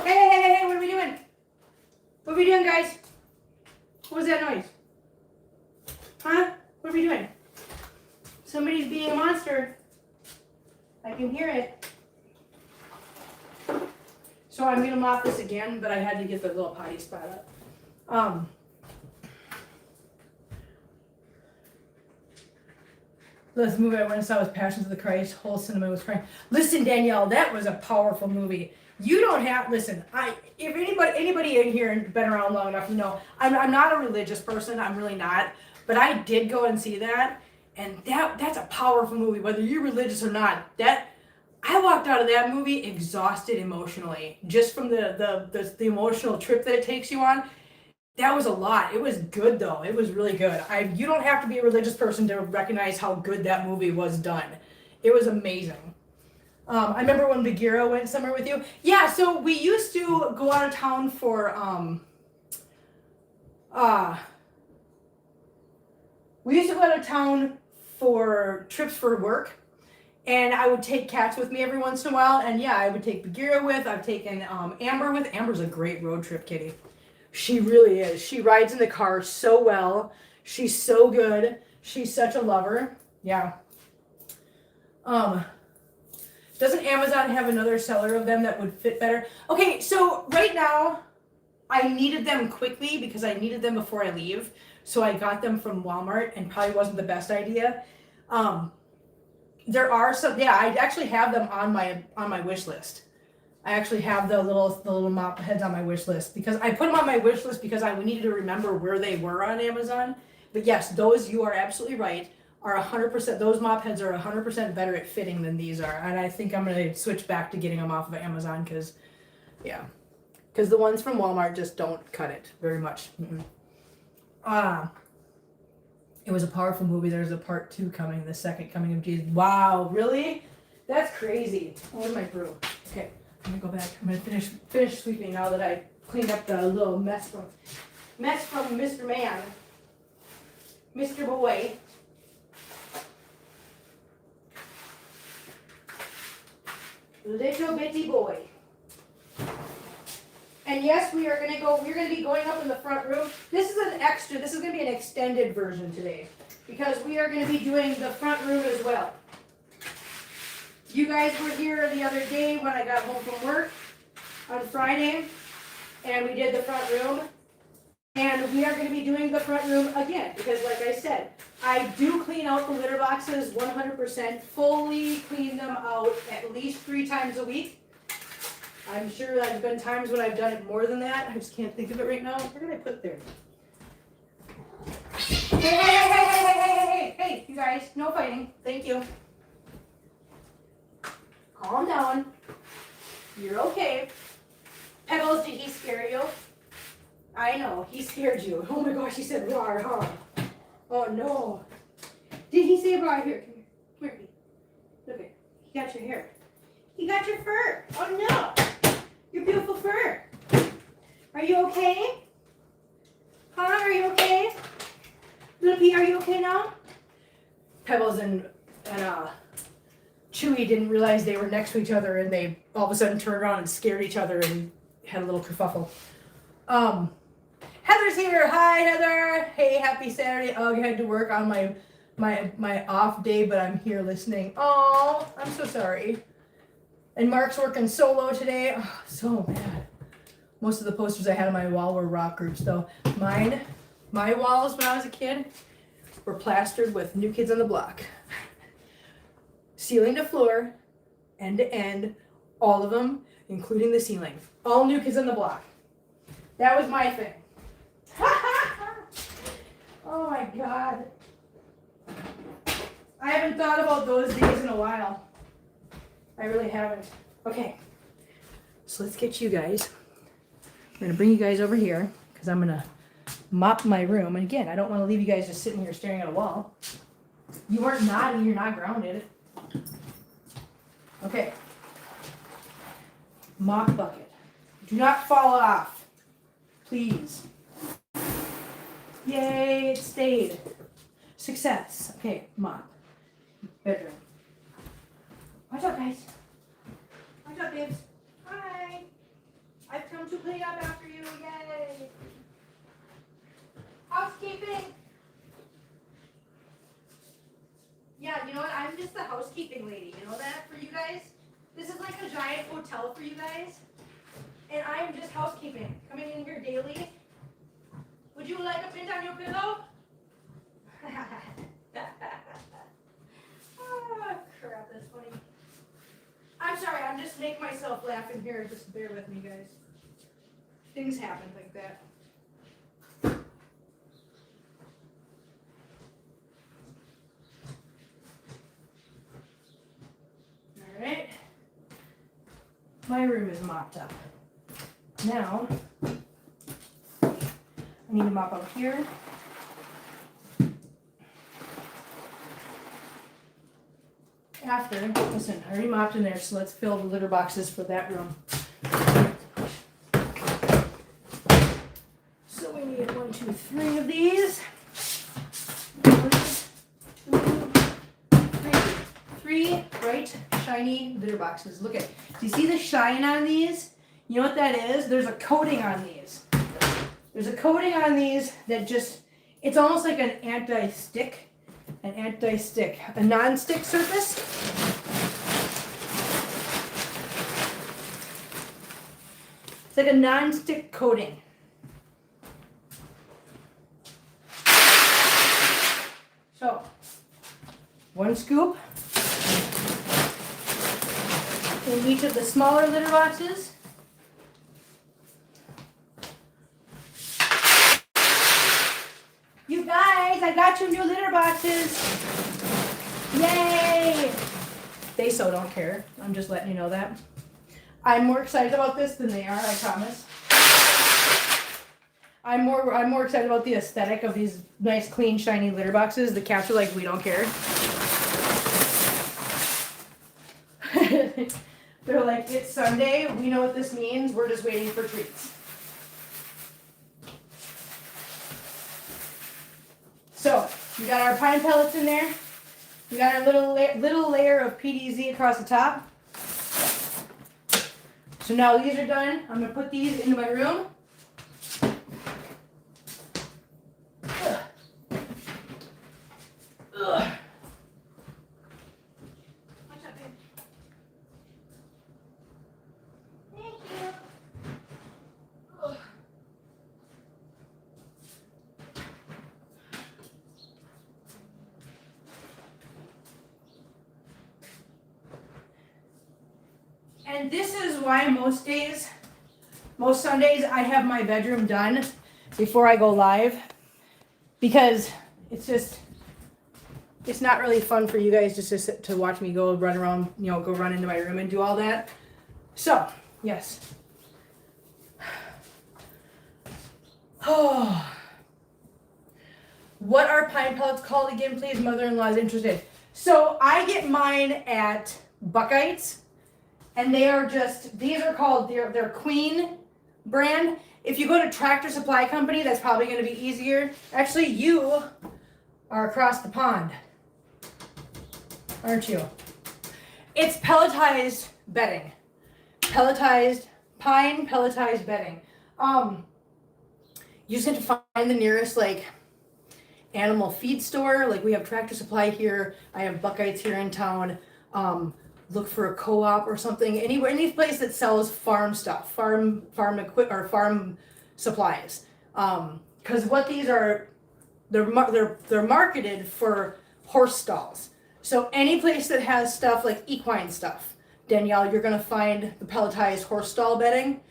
Hey, what are we doing? What are we doing, guys? What was that noise? Huh? What are we doing? Somebody's being a monster. I can hear it. So I'm gonna mop this again, but I had to get the little potty spot up. Let's move it. When I saw was Passions of the Christ, whole cinema was crying. Listen, Danielle, that was a powerful movie. You don't have, listen, if anybody in here and been around long enough, you know, I'm not a religious person, I'm really not, but I did go and see that, and that's a powerful movie, whether you're religious or not. I walked out of that movie exhausted emotionally, just from the emotional trip that it takes you on. That was a lot. It was good, though. It was really good. You don't have to be a religious person to recognize how good that movie was done. It was amazing. I remember when Bagheera went somewhere with you. Yeah, so we used to go out of town for, we used to go out of town for trips for work. And I would take cats with me every once in a while. And yeah, I would take Bagheera with. I've taken Amber with. Amber's a great road trip kitty. She really is. She rides in the car so well. She's so good. She's such a lover. Yeah. Doesn't Amazon have another seller of them that would fit better? Okay, so right now, I needed them quickly because I needed them before I leave. So I got them from Walmart, and probably wasn't the best idea. There are some, yeah, I actually have them on my wish list. I actually have the little mop heads on my wish list because I put them on my wish list because I needed to remember where they were on Amazon. But yes, those, you are absolutely right, are 100%, those mop heads are 100% better at fitting than these are. And I think I'm going to switch back to getting them off of Amazon because the ones from Walmart just don't cut it very much. It was a powerful movie. There's a part 2 coming, the second coming of Jesus. Wow, really? That's crazy. Where's my brew? Okay, I'm gonna go back. I'm gonna finish sweeping now that I cleaned up the little mess from Mr. Man, Mr. Boy. Little bitty boy. And yes, we're going to be going up in the front room. This is this is going to be an extended version today because we are going to be doing the front room as well. You guys were here the other day when I got home from work on Friday, and we did the front room. And we are going to be doing the front room again because, like I said, I do clean out the litter boxes 100%, fully clean them out at least 3 times a week. I'm sure there's been times when I've done it more than that. I just can't think of it right now. Where did I put there? Hey, you guys, no fighting. Thank you. Calm down. You're okay. Pebbles, did he scare you? I know, he scared you. Oh my gosh, he said rawr, huh? Oh no. Did he say bye? Here, come here. Look at, he got your hair. He got your fur. Oh no, your beautiful fur. Are you okay? Huh? Are you okay? Little P, are you okay now? Pebbles and Chewy didn't realize they were next to each other, and they all of a sudden turned around and scared each other and had a little kerfuffle. Heather's here. Hi, Heather. Hey, happy Saturday. Oh, you had to work on my off day, but I'm here listening. Oh, I'm so sorry. And Mark's working solo today. Oh, so mad. Most of the posters I had on my wall were rock groups, though. My walls when I was a kid were plastered with New Kids on the Block. Ceiling to floor, end to end, all of them, including the ceiling. All New Kids on the Block. That was my thing. Oh my God. I haven't thought about those days in a while. I really haven't. Okay, so let's get you guys. I'm gonna bring you guys over here because I'm gonna mop my room. And again, I don't want to leave you guys just sitting here staring at a wall. You aren't naughty, you're not grounded. Okay. Mop bucket. Do not fall off, please. Yay, it stayed. Success. Okay, mop. Bedroom. Watch out, guys. Watch out, babes. Hi. I've come to clean up after you. Yay. Housekeeping. Yeah, you know what? I'm just the housekeeping lady. You know that for you guys? This is like a giant hotel for you guys. And I'm just housekeeping. Coming in here daily. Would you like a print on your pillow? Oh, crap, that's funny. I'm sorry, I'm just making myself laugh in here. Just bear with me, guys. Things happen like that. All right. My room is mopped up. Now, I need to mop up here. After, listen, I already mopped in there, so let's fill the litter boxes for that room. So we need 1, 2, 3 of these. 1, 2, 3. 3 bright, shiny litter boxes. Look at, do you see the shine on these? You know what that is? There's a coating on these. There's a coating on these that just, it's almost like an anti-stick. A non-stick surface. It's like a non-stick coating. So, 1 scoop in each of the smaller litter boxes. You guys, I got you new litter boxes. Yay! They so don't care. I'm just letting you know that. I'm more excited about this than they are, I promise. I'm more excited about the aesthetic of these nice, clean, shiny litter boxes. The cats are like, we don't care. They're like, it's Sunday. We know what this means. We're just waiting for treats. So, we got our pine pellets in there. We got our little layer of PDZ across the top. So now these are done. I'm going to put these into my room. Ugh. Ugh. Watch out, babe. Thank you. Ugh. And this is why most Sundays, I have my bedroom done before I go live, because it's not really fun for you guys just to sit to watch me go run around, go run into my room and do all that. So, yes. Oh, What are pine pellets called again, please? Mother-in-law is interested. So I get mine at Buckeyes, and they are just, these are called, they're Queen brand. If you go to Tractor Supply Company, that's probably going to be easier. Actually, you are across the pond, aren't you? It's pelletized bedding. Pelletized, pine pelletized bedding. You just have to find the nearest, like, animal feed store. Like, we have Tractor Supply here. I have Buckeyes here in town. Look for a co-op or something. Any place that sells farm stuff, farm supplies. Because what these are, they're marketed for horse stalls. So any place that has stuff like equine stuff, Danielle, you're gonna find the pelletized horse stall bedding.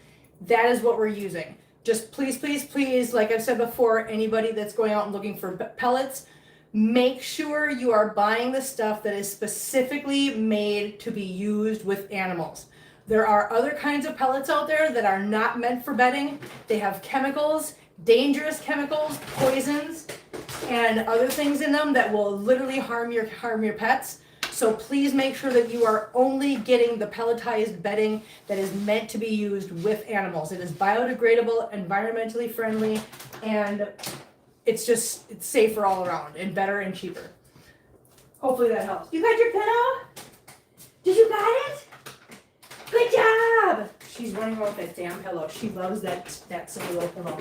That is what we're using. Just please, please, please, like I've said before, anybody that's going out and looking for pellets, make sure you are buying the stuff that is specifically made to be used with animals. There are other kinds of pellets out there that are not meant for bedding. They have chemicals, dangerous chemicals, poisons, and other things in them that will literally harm your pets. So please make sure that you are only getting the pelletized bedding that is meant to be used with animals. It is biodegradable, environmentally friendly, and it's safer all around and better and cheaper. Hopefully that helps. You got your pillow? Did you got it? Good job! She's running around with that damn pillow. She loves that silly little pillow.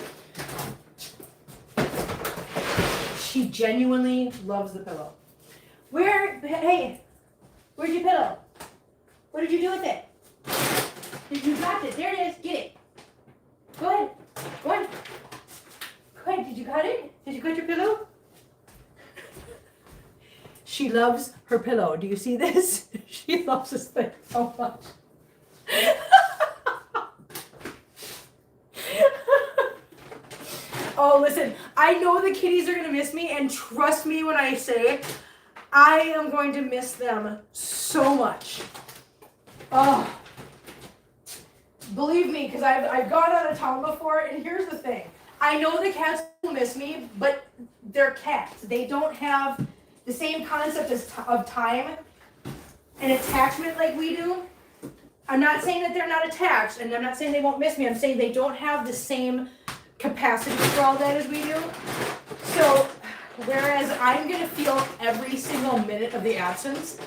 She genuinely loves the pillow. Hey, where's your pillow? What did you do with it? You dropped it. There it is. Get it. Go ahead. Go ahead. Go ahead. Did you cut it? Did you cut your pillow? She loves her pillow. Do you see this? She loves this thing so much. Oh, listen, I know the kitties are going to miss me, and trust me when I say I am going to miss them so much. Oh, believe me, because I've gone out of town before, and here's the thing. I know the cats will miss me, but they're cats. They don't have the same concept of time and attachment like we do. I'm not saying that they're not attached, and I'm not saying they won't miss me. I'm saying they don't have the same capacity for all that as we do. So, whereas I'm going to feel every single minute of the absence,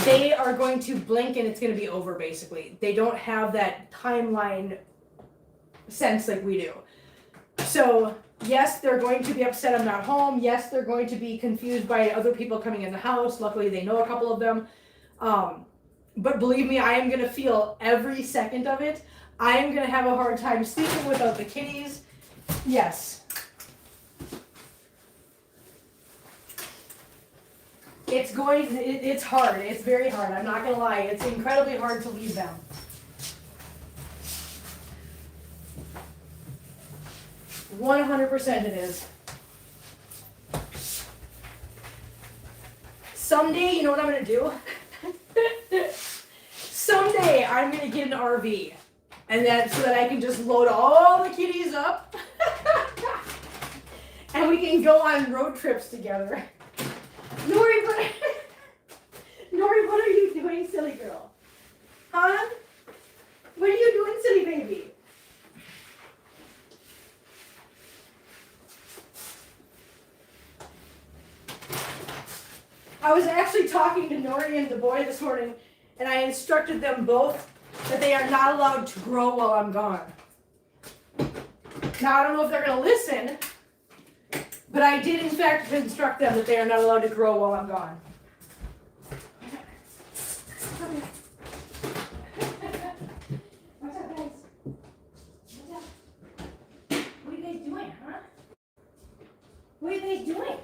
they are going to blink and it's going to be over, basically. They don't have that timeline sense like we do. So, yes, they're going to be upset I'm not home. Yes, they're going to be confused by other people coming in the house. Luckily, they know a couple of them. But believe me, I am going to feel every second of it. I am going to have a hard time sleeping without the kitties. Yes. It's hard. It's very hard. I'm not going to lie. It's incredibly hard to leave them. $100% it is. Someday, you know what I'm going to do? Someday I'm going to get an RV. And so that I can just load all the kitties up. And we can go on road trips together. Nori, what are you doing, silly girl? Huh? What are you doing, silly baby? I was actually talking to Nori and the boy this morning, and I instructed them both that they are not allowed to grow while I'm gone. Now, I don't know if they're going to listen, but I did, in fact, instruct them that they are not allowed to grow while I'm gone. What's up, guys? What's up? What are you guys doing, huh? What are you guys doing?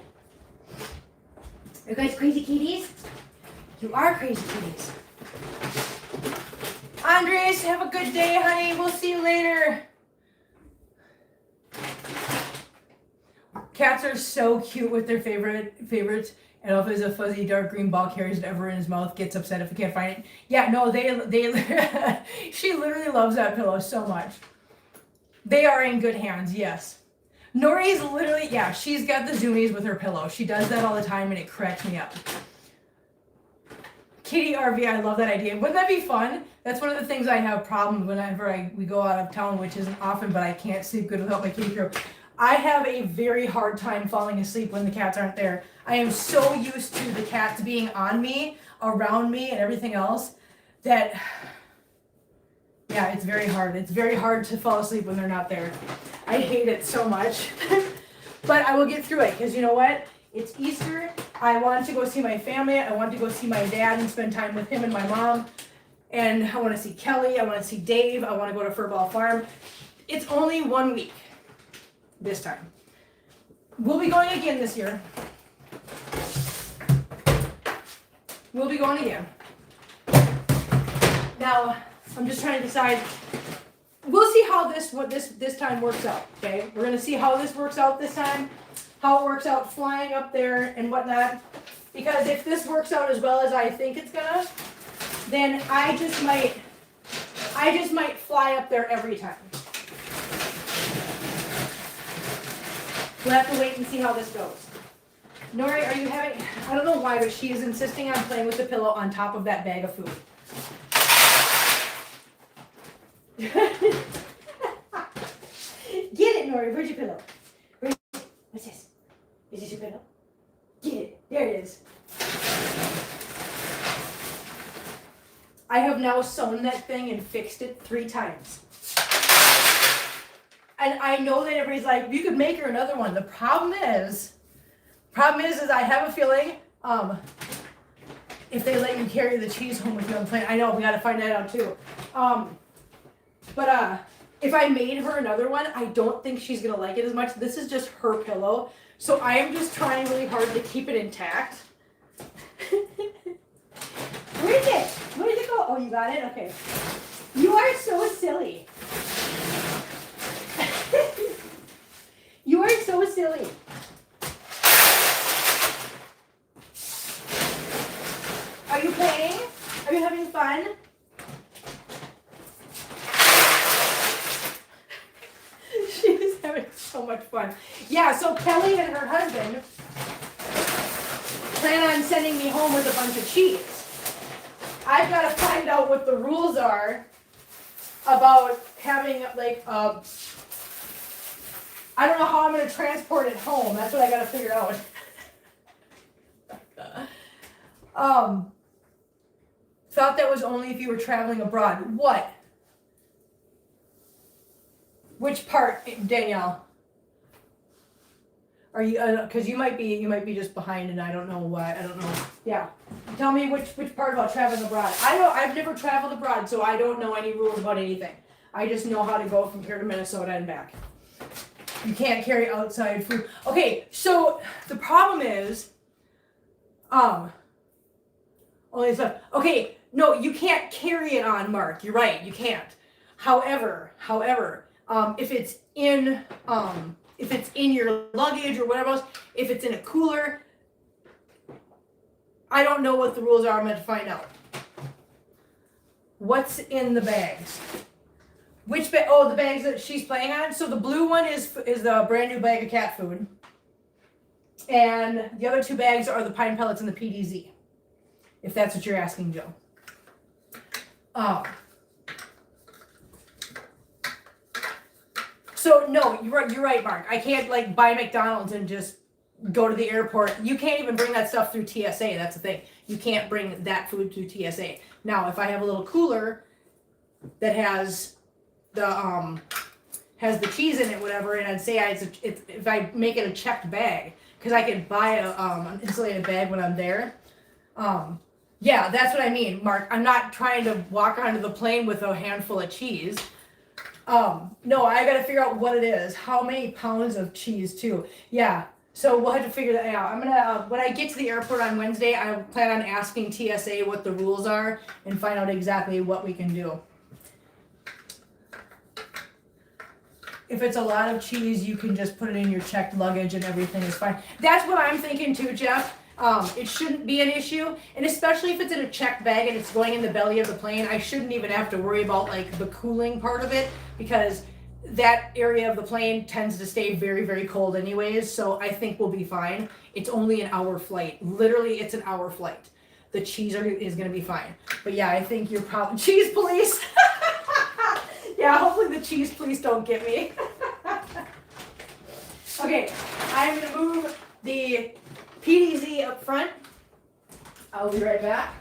Are you guys crazy kitties? You are crazy kitties. Andres, have a good day, honey. We'll see you later. Cats are so cute with their favorites. And if there's a fuzzy dark green ball carries it ever in his mouth, gets upset if he can't find it. Yeah, no, they she literally loves that pillow so much. They are in good hands, yes. Nori's literally, yeah, she's got the zoomies with her pillow. She does that all the time and it cracks me up. Kitty RV, I love that idea. Wouldn't that be fun? That's one of the things I have problems whenever we go out of town, which isn't often, but I can't sleep good without my kitty crew. I have a very hard time falling asleep when the cats aren't there. I am so used to the cats being on me, around me, and everything else that, yeah, it's very hard. It's very hard to fall asleep when they're not there. I hate it so much. But I will get through it because you know what? It's Easter. I want to go see my family. I want to go see my dad and spend time with him and my mom. And I want to see Kelly. I want to see Dave. I want to go to Furball Farm. It's only 1 week this time. We'll be going again this year. We'll be going again. Now, I'm just trying to decide. We'll see how this time works out, okay? We're going to see how this works out this time, how it works out flying up there and whatnot. Because if this works out as well as I think it's gonna, then I just might fly up there every time. We'll have to wait and see how this goes. Nori, are you having, I don't know why, but she is insisting on playing with the pillow on top of that bag of food. Get it, Nori. Where's your pillow? What's this? Is this your pillow? Get it. There it is. I have now sewn that thing and fixed it 3 times. And I know that everybody's like, you could make her another one. The problem is I have a feeling if they let you carry the cheese home with you on the plane. I know, we got to find that out too. But if I made her another one, I don't think she's going to like it as much. This is just her pillow. So I am just trying really hard to keep it intact. Where is it? Where did it go? Oh, you got it? Okay. You are so silly. You are so silly. Are you playing? Are you having fun? She's having so much fun. Yeah, so Kelly and her husband plan on sending me home with a bunch of cheese. I've got to find out what the rules are about having like I don't know how I'm going to transport it home. That's what I got to figure out. Thought that was only if you were traveling abroad. What? Which part, Danielle? Are you? Because you might be just behind, and I don't know why. I don't know. Yeah. Tell me which part about traveling abroad. I've never traveled abroad, so I don't know any rules about anything. I just know how to go from here to Minnesota and back. You can't carry outside food. Okay, so the problem is, only stuff. Okay, no, you can't carry it on, Mark. You're right, you can't. However, if it's in your luggage or whatever else, if it's in a cooler, I don't know what the rules are. I'm going to find out. What's in the bags? Which bag? Oh, the bags that she's playing on. So the blue one is the brand new bag of cat food, and the other 2 bags are the pine pellets and the PDZ. If that's what you're asking, Joe. So no, you're right, Mark. I can't like buy McDonald's and just go to the airport. You can't even bring that stuff through TSA. That's the thing. You can't bring that food through TSA. Now, if I have a little cooler that has the cheese in it, whatever, and I'd say if I make it a checked bag, because I can buy an insulated bag when I'm there. Yeah, that's what I mean, Mark. I'm not trying to walk onto the plane with a handful of cheese. No, I got to figure out what it is. How many pounds of cheese too? Yeah. So we'll have to figure that out. I'm gonna when I get to the airport on Wednesday, I plan on asking TSA what the rules are and find out exactly what we can do. If it's a lot of cheese, you can just put it in your checked luggage and everything is fine. That's what I'm thinking too, Jeff. It shouldn't be an issue, and especially if it's in a checked bag and it's going in the belly of the plane, I shouldn't even have to worry about like the cooling part of it, because that area of the plane tends to stay very, very cold anyways, so I think we'll be fine. It's only an hour flight. Literally, it's an hour flight. The cheese is going to be fine. But yeah, I think you're probably... Cheese police! Yeah, hopefully the cheese police don't get me. Okay, I'm going to move the PDZ up front. I'll be right back.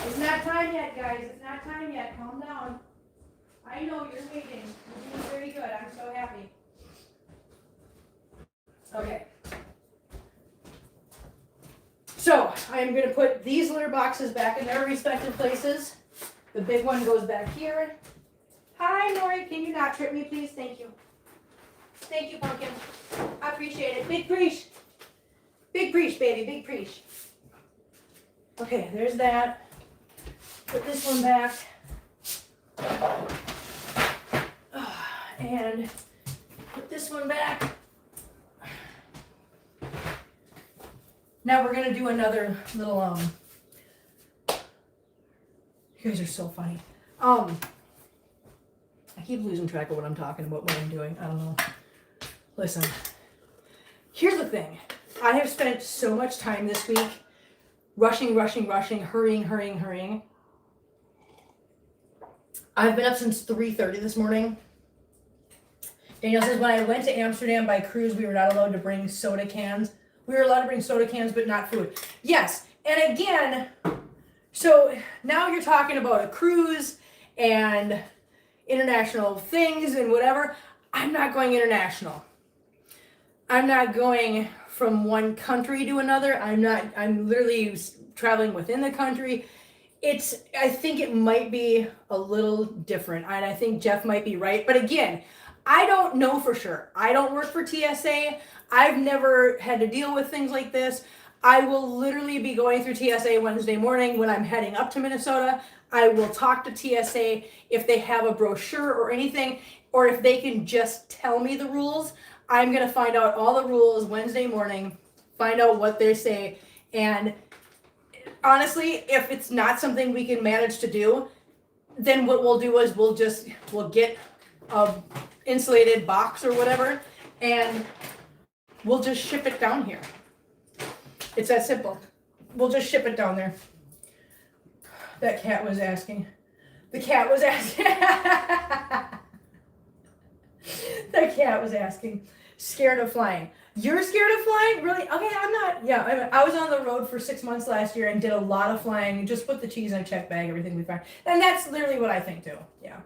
It's not time yet, guys. It's not time yet. Calm down. I know you're waiting. You're doing very good. I'm so happy. Okay. So I'm going to put these litter boxes back in their respective places. The big one goes back here. Hi, Nori. Can you not trip me, please? Thank you. Thank you, Pumpkin. I appreciate it. Big preach. Big preach, baby. Big preach. Okay, there's that. Put this one back. And put this one back. Now we're going to do another little, you guys are so funny. I keep losing track of what I'm talking about, what I'm doing. I don't know. Listen, here's the thing. I have spent so much time this week rushing, hurrying. I've been up since 3:30 this morning. Daniel says, when I went to Amsterdam by cruise, we were not allowed to bring soda cans. We were allowed to bring soda cans, but not food. Yes, and again, so now you're talking about a cruise and international things and whatever. I'm not going international. I'm not going from one country to another. I'm literally traveling within the country. I think it might be a little different, and I think Jeff might be right. But again, I don't know for sure. I don't work for TSA. I've never had to deal with things like this. I will literally be going through TSA Wednesday morning when I'm heading up to Minnesota. I will talk to TSA if they have a brochure or anything, or if they can just tell me the rules. I'm going to find out all the rules Wednesday morning, find out what they say. And honestly, if it's not something we can manage to do, then what we'll do is we'll get a insulated box or whatever, and we'll just ship it down here. It's that simple. We'll just ship it down there. That cat was asking. The cat was asking. The cat was asking. Scared of flying. You're scared of flying? Really? Okay, I'm not. Yeah, I was on the road for 6 months last year and did a lot of flying. Just put the cheese in a check bag, everything will be fine. And that's literally what I think too. Yeah.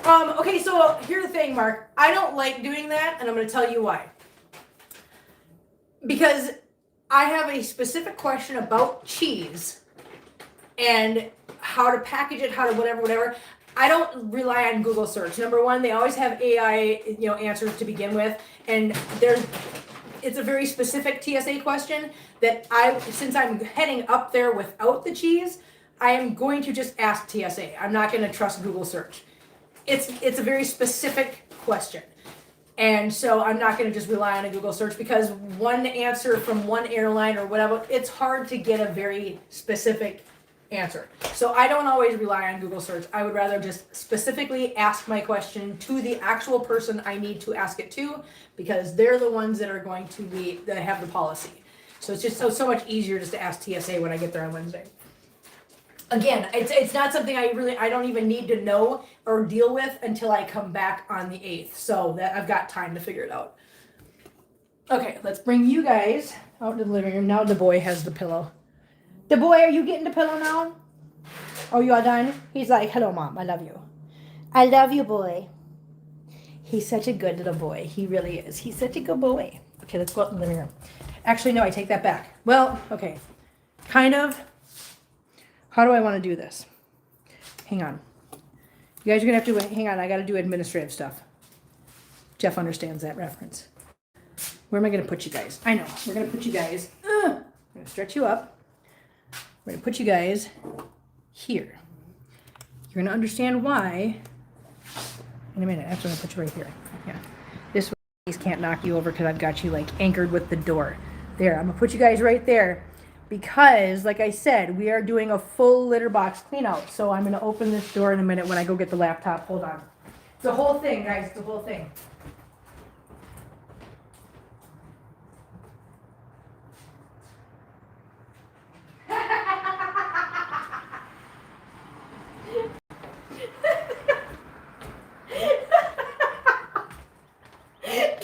Okay, so here's the thing, Mark. I don't like doing that, and I'm going to tell you why. Because I have a specific question about cheese and how to package it, how to whatever. I don't rely on Google search. Number one, they always have AI, answers to begin with, and it's a very specific TSA question that since I'm heading up there without the cheese, I am going to just ask TSA. I'm not going to trust Google search. It's a very specific question. And so I'm not going to just rely on a Google search, because one answer from one airline or whatever, it's hard to get a very specific answer. So I don't always rely on Google search. I would rather just specifically ask my question to the actual person I need to ask it to, because they're the ones that are going to that have the policy. So it's just so much easier just to ask TSA when I get there on Wednesday. Again, it's not something I don't even need to know or deal with until I come back on the 8th. So that I've got time to figure it out. Okay, let's bring you guys out to the living room. Now the boy has the pillow. The boy, are you getting the pillow now? Oh, you are done? He's like, hello, Mom. I love you. I love you, boy. He's such a good little boy. He really is. He's such a good boy. Okay, let's go out in the living room. Actually, no, I take that back. Well, okay. Kind of. How do I want to do this? Hang on. You guys are going to have to hang on. I got to do administrative stuff. Jeff understands that reference. Where am I going to put you guys? I know. We're going to put you guys. I'm going to stretch you up. We're going to put you guys here. You're going to understand why. In a minute. Actually, I'm going to put you right here. Yeah. This way, these can't knock you over because I've got you like anchored with the door. There. I'm going to put you guys right there. Because, like I said, we are doing a full litter box clean out. So I'm going to open this door in a minute when I go get the laptop. Hold on. It's the whole thing, guys. It's the whole thing.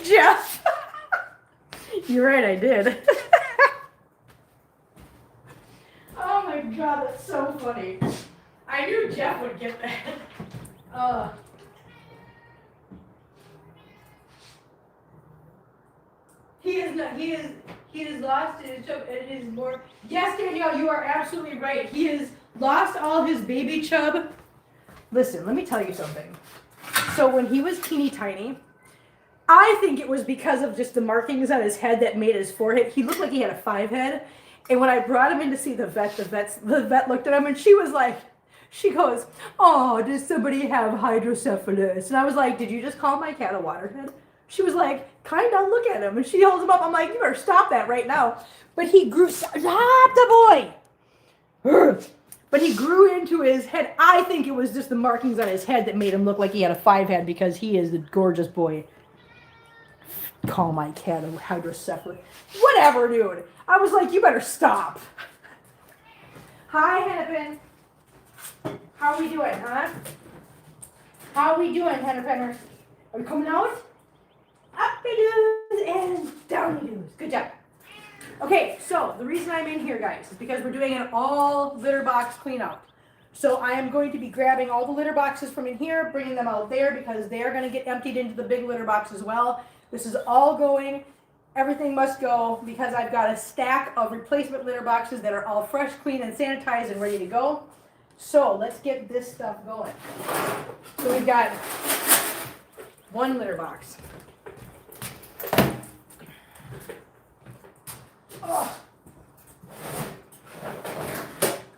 Jeff. You're right, I did. Oh my god, that's so funny. I knew Jeff would get that. He is lost in his chub. It is more. Yes, Danielle, you are absolutely right. He has lost all his baby chub. Listen, let me tell you something. So when he was teeny tiny, I think it was because of just the markings on his head that made his forehead. He looked like he had a 5 head. And when I brought him in to see the vet looked at him and she goes, "Oh, does somebody have hydrocephalus?" And I was like, "Did you just call my cat a waterhead?" She was like, "Kinda, look at him." And she holds him up. I'm like, "You better stop that right now." But he grew, stop the boy! But he grew into his head. I think it was just the markings on his head that made him look like he had a 5 head because he is a gorgeous boy. Call my cat a hydrocephalus. Whatever, dude. I was like, you better stop. Hi, Hennepin. How are we doing, huh? How are we doing, Hennepin? Are we coming out? Up doos and down doos. Good job. Okay, so the reason I'm in here, guys, is because we're doing an all litter box clean out. So I am going to be grabbing all the litter boxes from in here, bringing them out there because they are going to get emptied into the big litter box as well. This is all going. Everything must go because I've got a stack of replacement litter boxes that are all fresh, clean, and sanitized and ready to go. So let's get this stuff going. So we've got one litter box. Oh.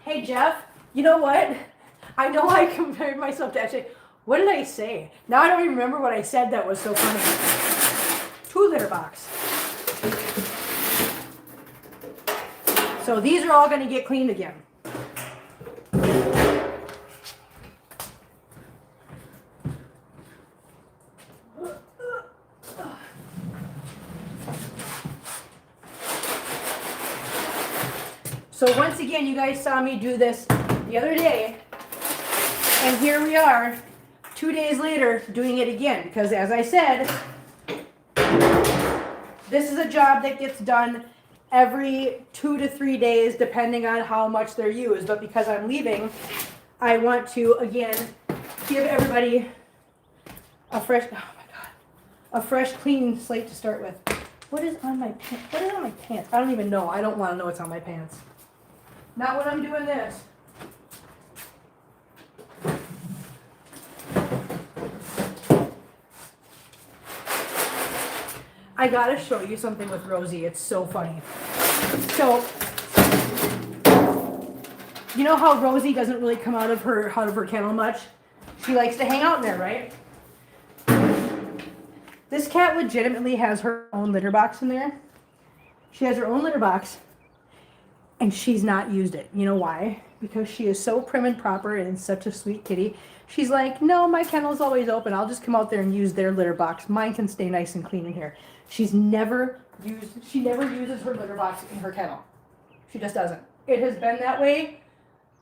Hey, Jeff, you know what? I know I compared myself to actually, what did I say? Now I don't even remember what I said that was so funny. 2 litter box. So these are all going to get cleaned again. So once again, you guys saw me do this the other day, and here we are 2 days later doing it again because, as I said, this is a job that gets done every 2 to 3 days depending on how much they're used. But because I'm leaving, I want to again give everybody a fresh, oh my god, a fresh clean slate to start with. What is on my pants? What is on my pants? I don't even know. I don't want to know what's on my pants. Not when I'm doing this. I gotta show you something with Rosie. It's so funny. So, you know how Rosie doesn't really come out of her kennel much? She likes to hang out in there, right? This cat legitimately has her own litter box in there. She has her own litter box, and she's not used it. You know why? Because she is so prim and proper and such a sweet kitty. She's like, no, my kennel's always open. I'll just come out there and use their litter box. Mine can stay nice and clean in here. She never uses her litter box in her kennel. She just doesn't. It has been that way.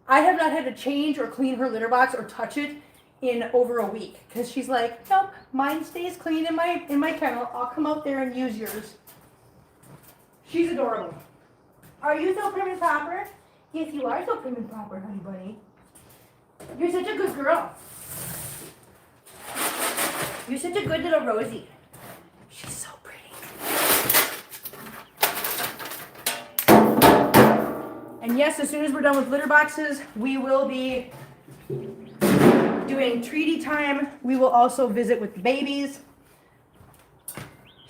I have not had to change or clean her litter box or touch it in over a week because she's like, nope, mine stays clean in my kennel. I'll come out there and use yours. She's adorable. Are you so prim and proper? Yes, you are so prim and proper, honey bunny. You're such a good girl. You're such a good little Rosie. She's so pretty. And yes, as soon as we're done with litter boxes, we will be doing treaty time. We will also visit with the babies.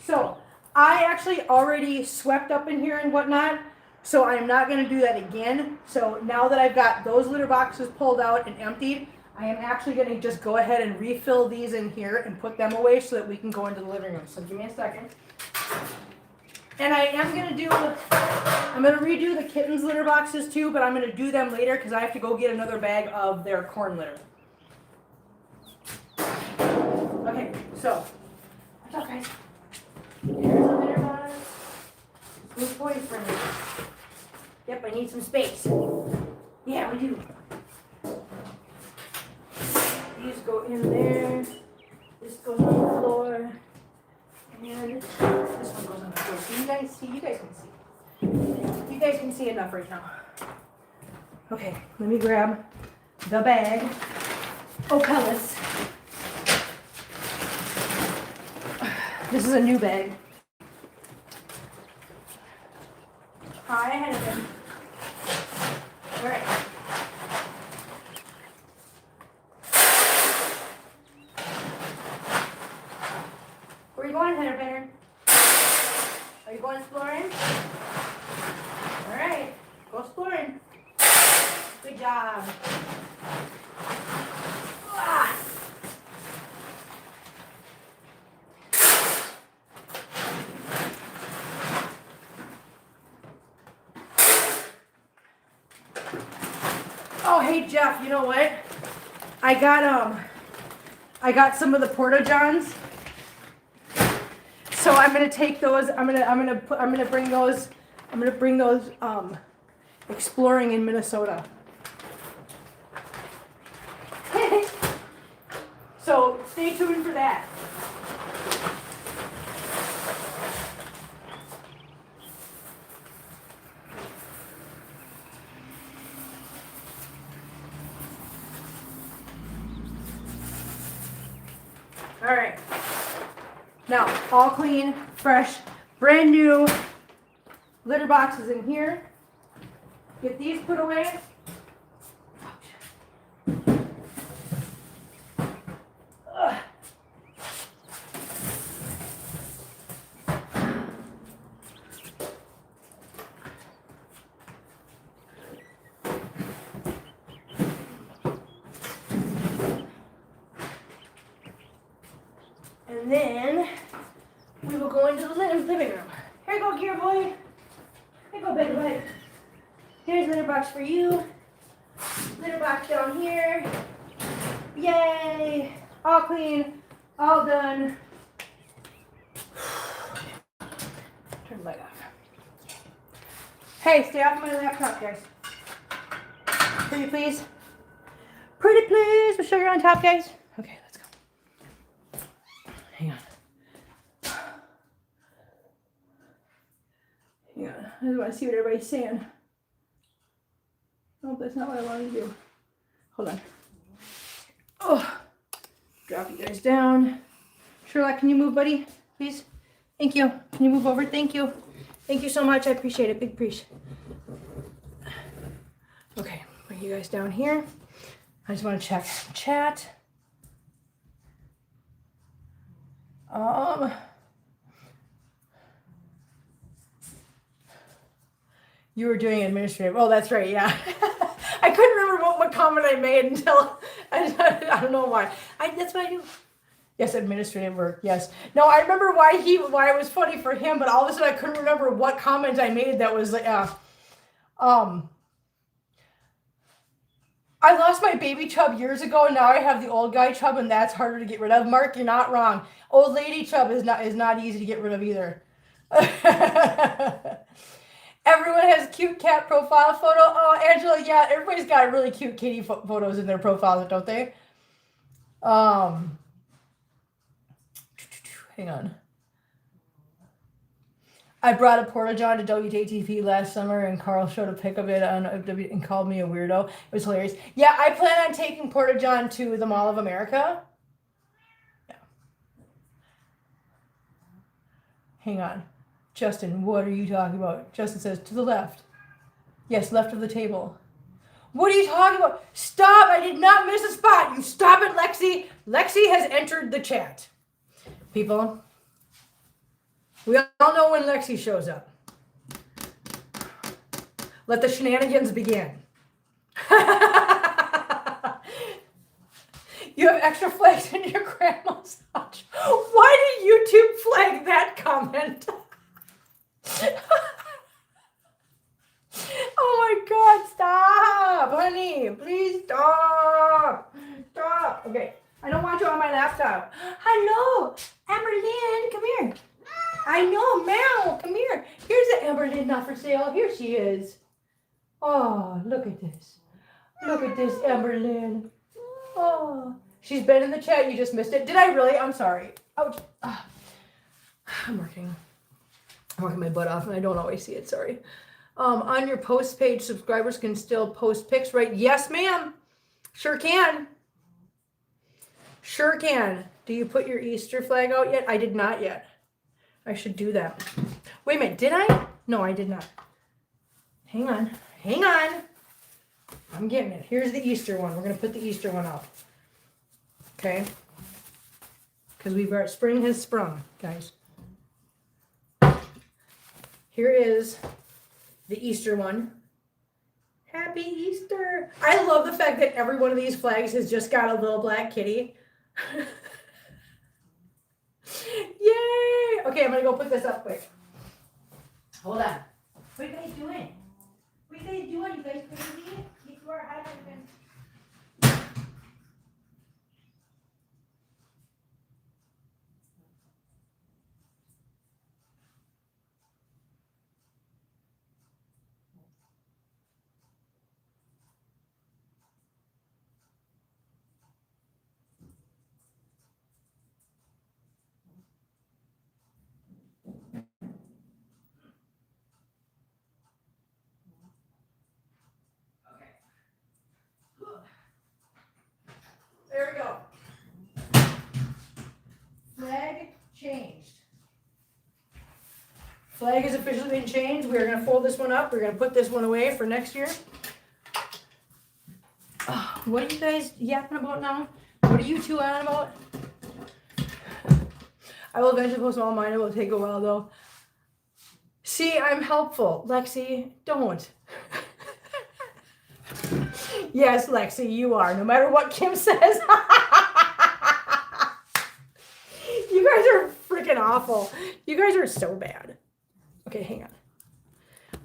So I actually already swept up in here and whatnot. So I'm not going to do that again. So now that I've got those litter boxes pulled out and emptied, I am actually going to just go ahead and refill these in here and put them away so that we can go into the living room. So give me a second. And I'm going to redo the kittens' litter boxes too, but I'm going to do them later because I have to go get another bag of their corn litter. Okay, so, what's up, guys? Here's a litter box. New boyfriend. Yep, I need some space. Yeah, we do. These go in there. This goes on the floor. And this one goes on the floor. So you guys see, you guys can see. You guys can see enough right now. Okay, let me grab the bag. Oh, pellets. This is a new bag. Hi, ahead of him. All right. Where are you going, Header Better? Are you going exploring? All right, go exploring. Good job. Ah. Oh, hey Jeff, you know what? I got some of the Porta Johns. So I'm gonna take those. I'm gonna bring those exploring in Minnesota. So stay tuned for that. All right. Now, all clean, fresh, brand new litter boxes in here. Get these put away. Ugh. And then we will go into the living room. Here you go, Gear Boy. Here you go, baby boy. Here's a litter box for you. Litter box down here. Yay! All clean, all done. Turn the light off. Hey, stay off my laptop, guys. Pretty please. Pretty please. We'll show you on top, guys. Okay, let's go. Hang on. Hang on. I just want to see what everybody's saying. Oh, that's not what I wanted to do. Hold on. Oh, drop you guys down. Sherlock, can you move, buddy? Please? Thank you. Can you move over? Thank you. Thank you so much. I appreciate it. Big appreciate. Okay, bring you guys down here. I just want to check chat. You were doing administrative. Oh, that's right. Yeah. I couldn't remember what comment I made until I don't know why. That's what I do. Yes, administrative work. Yes. No, I remember why it was funny for him, but all of a sudden I couldn't remember what comment I made that was I lost my baby chub years ago. Now I have the old guy chub, and that's harder to get rid of. Mark, you're not wrong. Old lady chub is not easy to get rid of either. Everyone has a cute cat profile photo. Oh, Angela, yeah, everybody's got really cute kitty photos in their profiles, don't they? Hang on. I brought a Porta-John to WJTP last summer, and Carl showed a pic of it and called me a weirdo. It was hilarious. Yeah, I plan on taking Porta-John to the Mall of America. Yeah. Hang on. Justin, what are you talking about? Justin says, to the left. Yes, left of the table. What are you talking about? Stop! I did not miss a spot. You stop it, Lexi. Lexi has entered the chat. People, we all know when Lexi shows up. Let the shenanigans begin. You have extra flags in your grandma's watch. Why did YouTube flag that comment? Oh my God, stop, honey. Please stop. Stop. Okay, I don't want you on my laptop. Hello, Amberlynn, come here. I know, Meow, come here. Here's the Amberlynn not for sale. Here she is. Oh, look at this. Look at this, Amberlynn. Oh, she's been in the chat. You just missed it. Did I really? I'm sorry. Ouch. I'm working my butt off, and I don't always see it. Sorry. On your post page, subscribers can still post pics, right? Yes, ma'am. Sure can. Sure can. Do you put your Easter flag out yet? I did not yet. I should do that. Wait a minute. Did I? No, I did not. Hang on. Hang on. I'm getting it. Here's the Easter one. We're going to put the Easter one out. Okay? Because spring has sprung, guys. Here is the Easter one. Happy Easter. I love the fact that every one of these flags has just got a little black kitty. Yay! Okay, I'm going to go put this up quick. Hold on. What are you guys doing? What are you guys doing? You guys crazy? You are hiding. There we go. Flag changed. Flag has officially been changed. We're going to fold this one up. We're going to put this one away for next year. What are you guys yapping about now? What are you two on about? I will eventually post all mine. It will take a while though. See, I'm helpful. Lexi, don't. Yes, Lexi, you are. No matter what Kim says. You guys are freaking awful. You guys are so bad. Okay, hang on.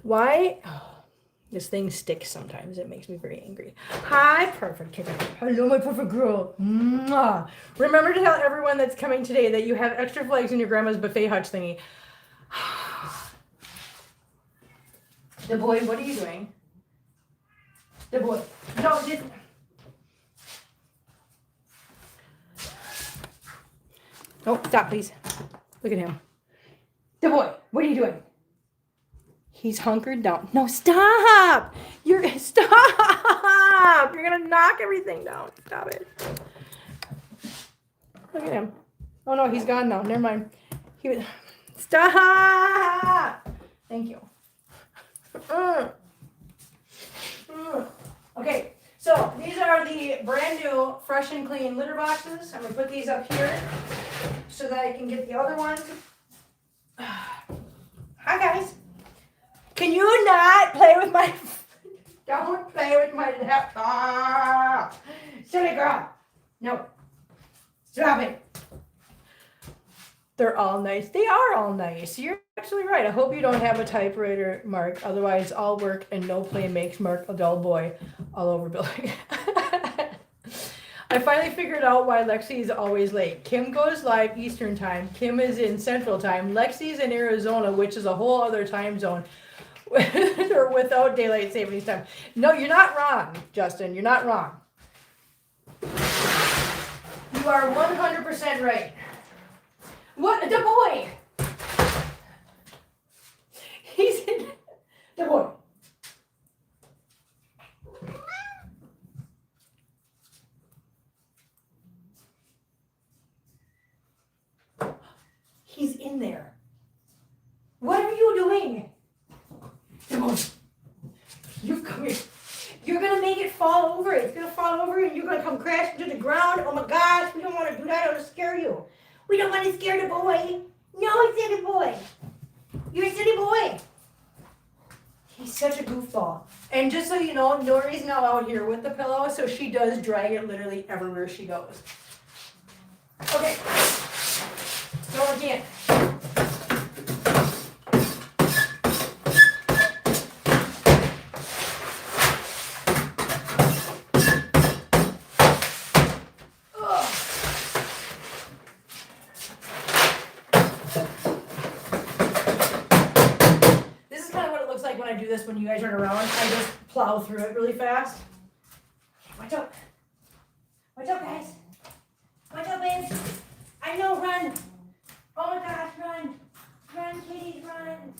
Why? Oh, this thing sticks sometimes. It makes me very angry. Hi, perfect kitten. Hello, my perfect girl. Mwah. Remember to tell everyone that's coming today that you have extra flags in your grandma's buffet hutch thingy. The boy, what are you doing? The boy. No, this. Oh, stop, please. Look at him. The boy, what are you doing? He's hunkered down. No, stop! Stop! You're gonna knock everything down. Stop it. Look at him. Oh no, he's gone now. Never mind. Stop! Thank you. Okay, so these are the brand new fresh and clean litter boxes. I'm gonna put these up here so that I can get the other ones. Hi guys. Can you not play with my don't play with my laptop. Silly girl. No. Stop it. They're all nice. They are all nice. You're actually right. I hope you don't have a typewriter, Mark. Otherwise, all work and no play makes Mark a dull boy all over building. I finally figured out why Lexi is always late. Kim goes live Eastern time. Kim is in Central time. Lexi's in Arizona, which is a whole other time zone. Or without daylight savings time. No, you're not wrong, Justin. You're not wrong. You are 100% right. What? The boy! He's in... The boy. He's in there. What are you doing? The boy. You come here. You're going to make it fall over. It's going to fall over and you're going to come crashing to the ground. Oh my gosh, we don't want to do that. It'll scare you. We don't want to scare the boy. No, silly boy. You're a silly boy. He's such a goofball. And just so you know, Nori's now out here with the pillow, so she does drag it literally everywhere she goes. Okay. So again. when you guys aren't around, I just plow through it really fast. Watch out. Watch out, guys. Watch out, babes. I know, run. Oh my gosh, run. Run, kitties, run.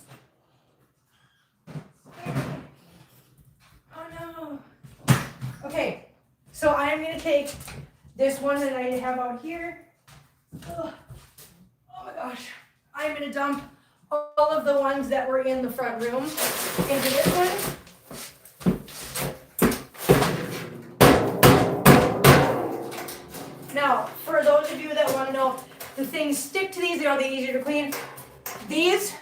Oh no. Okay, so I am going to take this one that I have out here. Oh my gosh. I'm going to dump all of the ones that were in the front room into this one. Now, for those of you that want to know, the things stick to these, are they easier to clean? These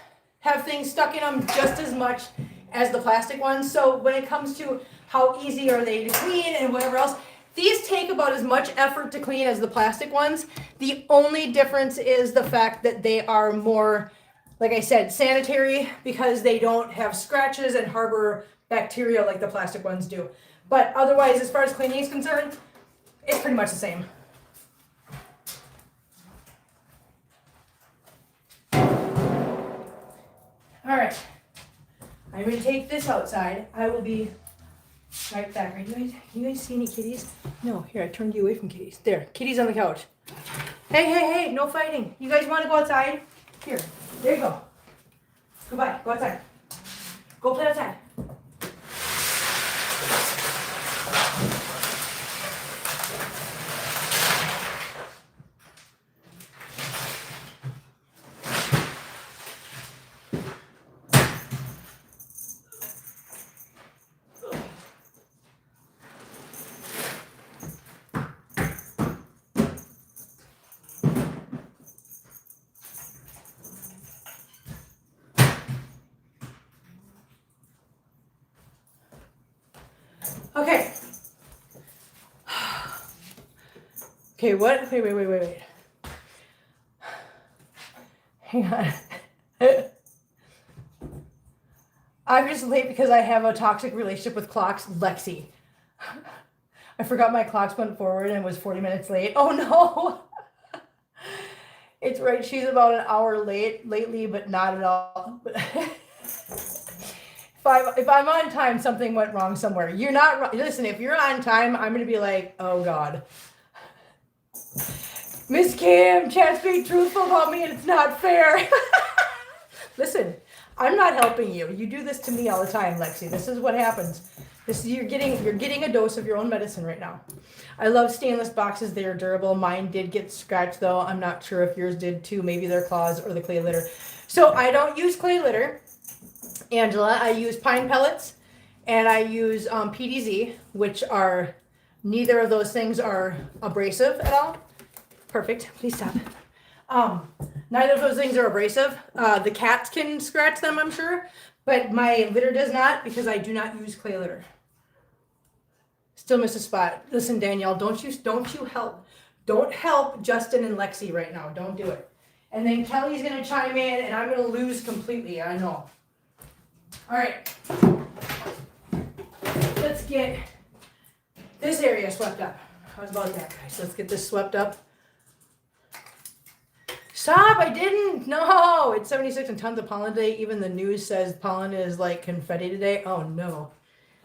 have things stuck in them just as much as the plastic ones. So when it comes to how easy are they to clean and whatever else, these take about as much effort to clean as the plastic ones. The only difference is the fact that they are more, like I said, sanitary, because they don't have scratches and harbor bacteria like the plastic ones do. But otherwise, as far as cleaning is concerned, it's pretty much the same. All right, I'm going to take this outside. I will be right back. Can you guys see any kitties? No, here, I turned you away from kitties. There, kitties on the couch. Hey, no fighting. You guys want to go outside? Here, there you go. Goodbye, go outside. Go play outside. Okay. Okay, what? Wait. Hang on. I'm just late because I have a toxic relationship with clocks. Lexi. I forgot my clocks went forward and was 40 minutes late. Oh no. It's right. She's about an hour late lately, but not at all. If I'm on time, something went wrong somewhere. You're not, listen, if you're on time, I'm going to be like, oh God. Miss Kim, ChAT's being truthful about me and it's not fair. Listen, I'm not helping you. You do this to me all the time, Lexi. This is what happens. You're getting a dose of your own medicine right now. I love stainless boxes. They are durable. Mine did get scratched though. I'm not sure if yours did too. Maybe they're claws or the clay litter. So I don't use clay litter. Angela, I use pine pellets and I use PDZ, which are, neither of those things are abrasive at all. Perfect, please stop. Neither of those things are abrasive. The cats can scratch them, I'm sure, but my litter does not, because I do not use clay litter. Still miss a spot. Listen, Danielle, don't you help Justin and Lexi right now. Don't do it. And then Kelly's gonna chime in and I'm gonna lose completely, I know. All right, let's get this area swept up. How's about that, guys? Let's get this swept up. Stop, I didn't. No, it's 76 and tons of pollen today. Even the news says pollen is like confetti today. Oh no,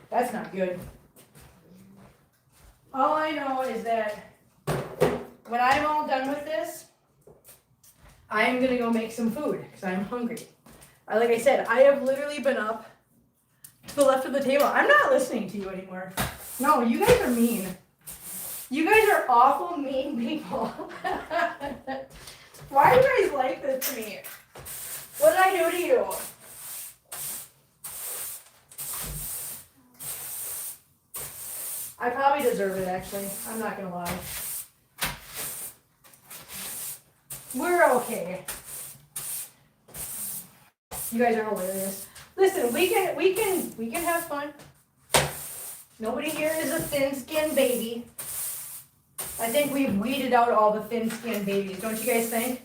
that's not good. All I know is that when I'm all done with this, I'm gonna go make some food because I'm hungry. Like I said, I have literally been up to the left of the table. I'm not listening to you anymore. No, you guys are mean. You guys are awful, mean people. Why do you guys like this to me? What did I do to you? I probably deserve it, actually. I'm not gonna lie. We're okay. You guys are hilarious. Listen, we can have fun. Nobody here is a thin-skinned baby. I think we've weeded out all the thin-skinned babies, don't you guys think?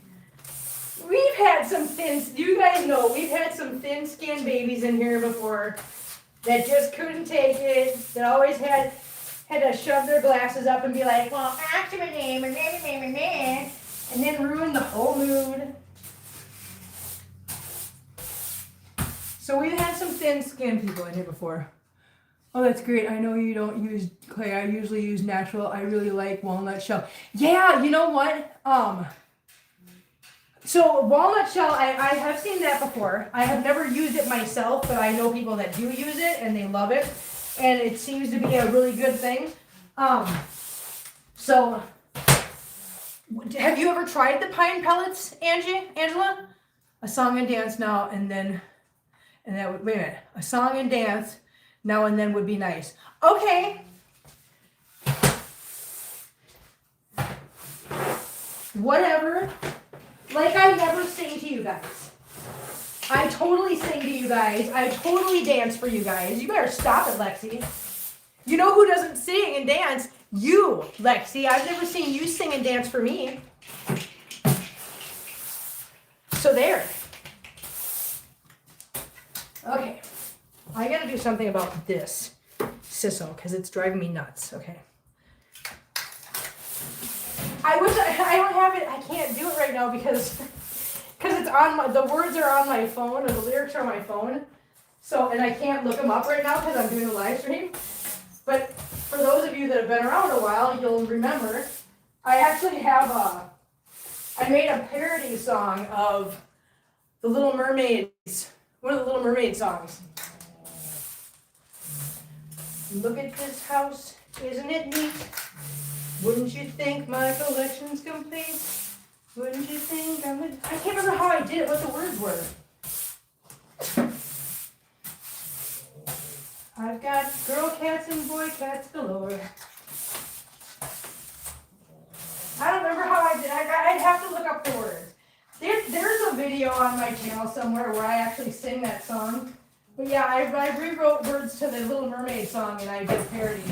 We've had some you guys know, we've had some thin-skinned babies in here before that just couldn't take it, that always had to shove their glasses up and be like, well, after my name, and then ruin the whole mood. So So we've had some thin-skinned people in here before. Oh, that's great. I know you don't use clay. I usually use natural. I really like walnut shell. Yeah, you know what? So walnut shell, I have seen that before. I have never used it myself, but I know people that do use it and they love it. And it seems to be a really good thing. So have you ever tried the pine pellets, Angela? A song and dance now and then, and that would, wait a minute. A song and dance now and then would be nice. Okay. Whatever. Like I never sing to you guys. I totally sing to you guys. I totally dance for you guys. You better stop it, Lexi. You know who doesn't sing and dance? You, Lexi. I've never seen you sing and dance for me. So there. Okay. I gotta do something about this sissel because it's driving me nuts. Okay. I wish I don't have it. I can't do it right now because it's on the words are on my phone or the lyrics are on my phone. So, and I can't look them up right now because I'm doing a live stream. But for those of you that have been around a while, you'll remember I actually have I made a parody song of the Little Mermaids, one of the Little Mermaid songs. Look at this house, isn't it neat? Wouldn't you think my collection's complete? Wouldn't you think I can't remember how I did it, what the words were. I've got girl cats and boy cats galore. I don't remember how I did it. I'd have to look up the words. There's a video on my channel somewhere where I actually sing that song. But yeah, I rewrote words to the Little Mermaid song and I did a parody.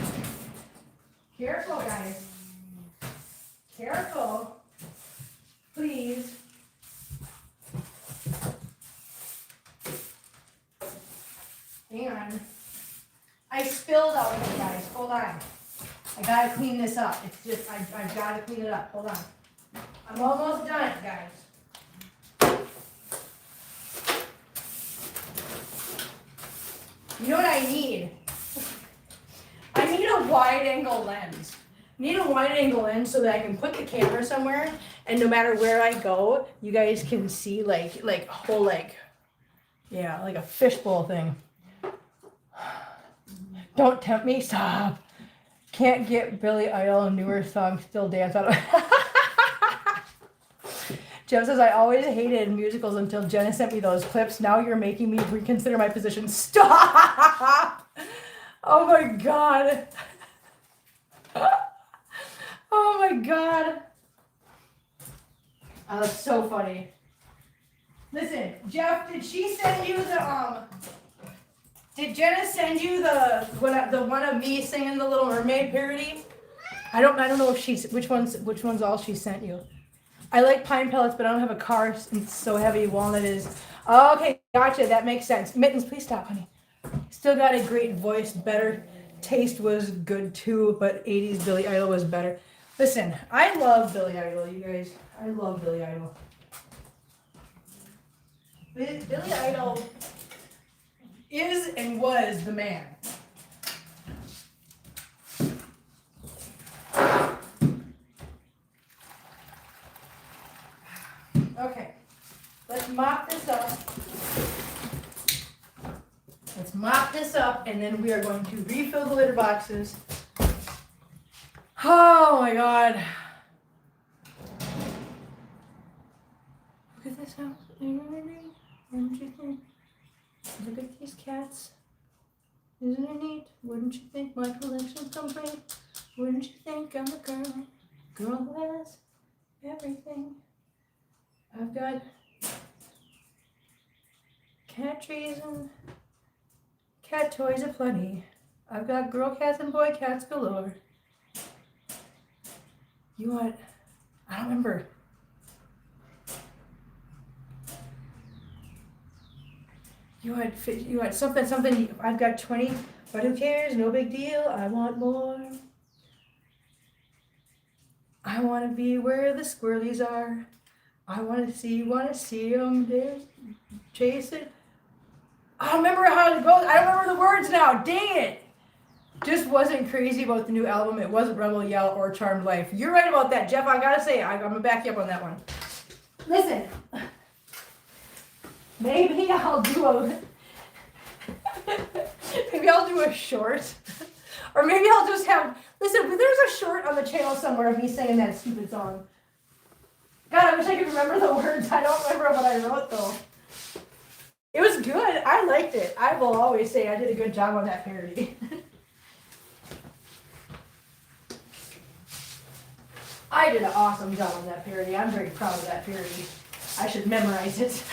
Careful, guys. Careful. Please. Hang on. I spilled out of it, guys. Hold on. I gotta clean this up. It's just, I've gotta clean it up. Hold on. I'm almost done, guys. You know what I need? I need a wide angle lens. I need a wide angle lens so that I can put the camera somewhere and no matter where I go, you guys can see like a whole like a fishbowl thing. Don't tempt me, stop. Can't get Billy Idol newer song still dance out of Jeff says, I always hated musicals until Jenna sent me those clips. Now you're making me reconsider my position. Stop! Oh my God. Oh my God. Oh, that's so funny. Listen, Jeff, did she send you the, did Jenna send you the one of me singing the Little Mermaid parody? I don't know if which one's all she sent you. I like pine pellets, but I don't have a car. It's so heavy. Walnut is. Oh, okay, gotcha. That makes sense. Mittens, please stop, honey. Still got a great voice. Better taste was good too, but 80s Billy Idol was better. Listen, I love Billy Idol, you guys. I love Billy Idol. Billy Idol is and was the man. Okay, let's mop this up. Let's mop this up, and then we are going to refill the litter boxes. Oh my God. Look at this house. Look at these cats. Isn't it neat? Wouldn't you think my collection's complete? Wouldn't you think I'm the girl who has everything? I've got cat trees and cat toys aplenty. I've got girl cats and boy cats galore. You want, I don't remember. You want something, I've got 20, but who cares? No big deal. I want more. I want to be where the squirrelies are. I want to see them there. Chase it. I don't remember how it goes. I don't remember the words now. Dang it. Just wasn't crazy about the new album. It wasn't Rebel Yell or Charmed Life. You're right about that, Jeff. I gotta say, I'm gonna back you up on that one. Listen, maybe I'll do a short, or maybe I'll just have. Listen, there's a short on the channel somewhere of me singing that stupid song. God, I wish I could remember the words. I don't remember what I wrote though. It was good. I liked it. I will always say I did a good job on that parody. I did an awesome job on that parody. I'm very proud of that parody. I should memorize it.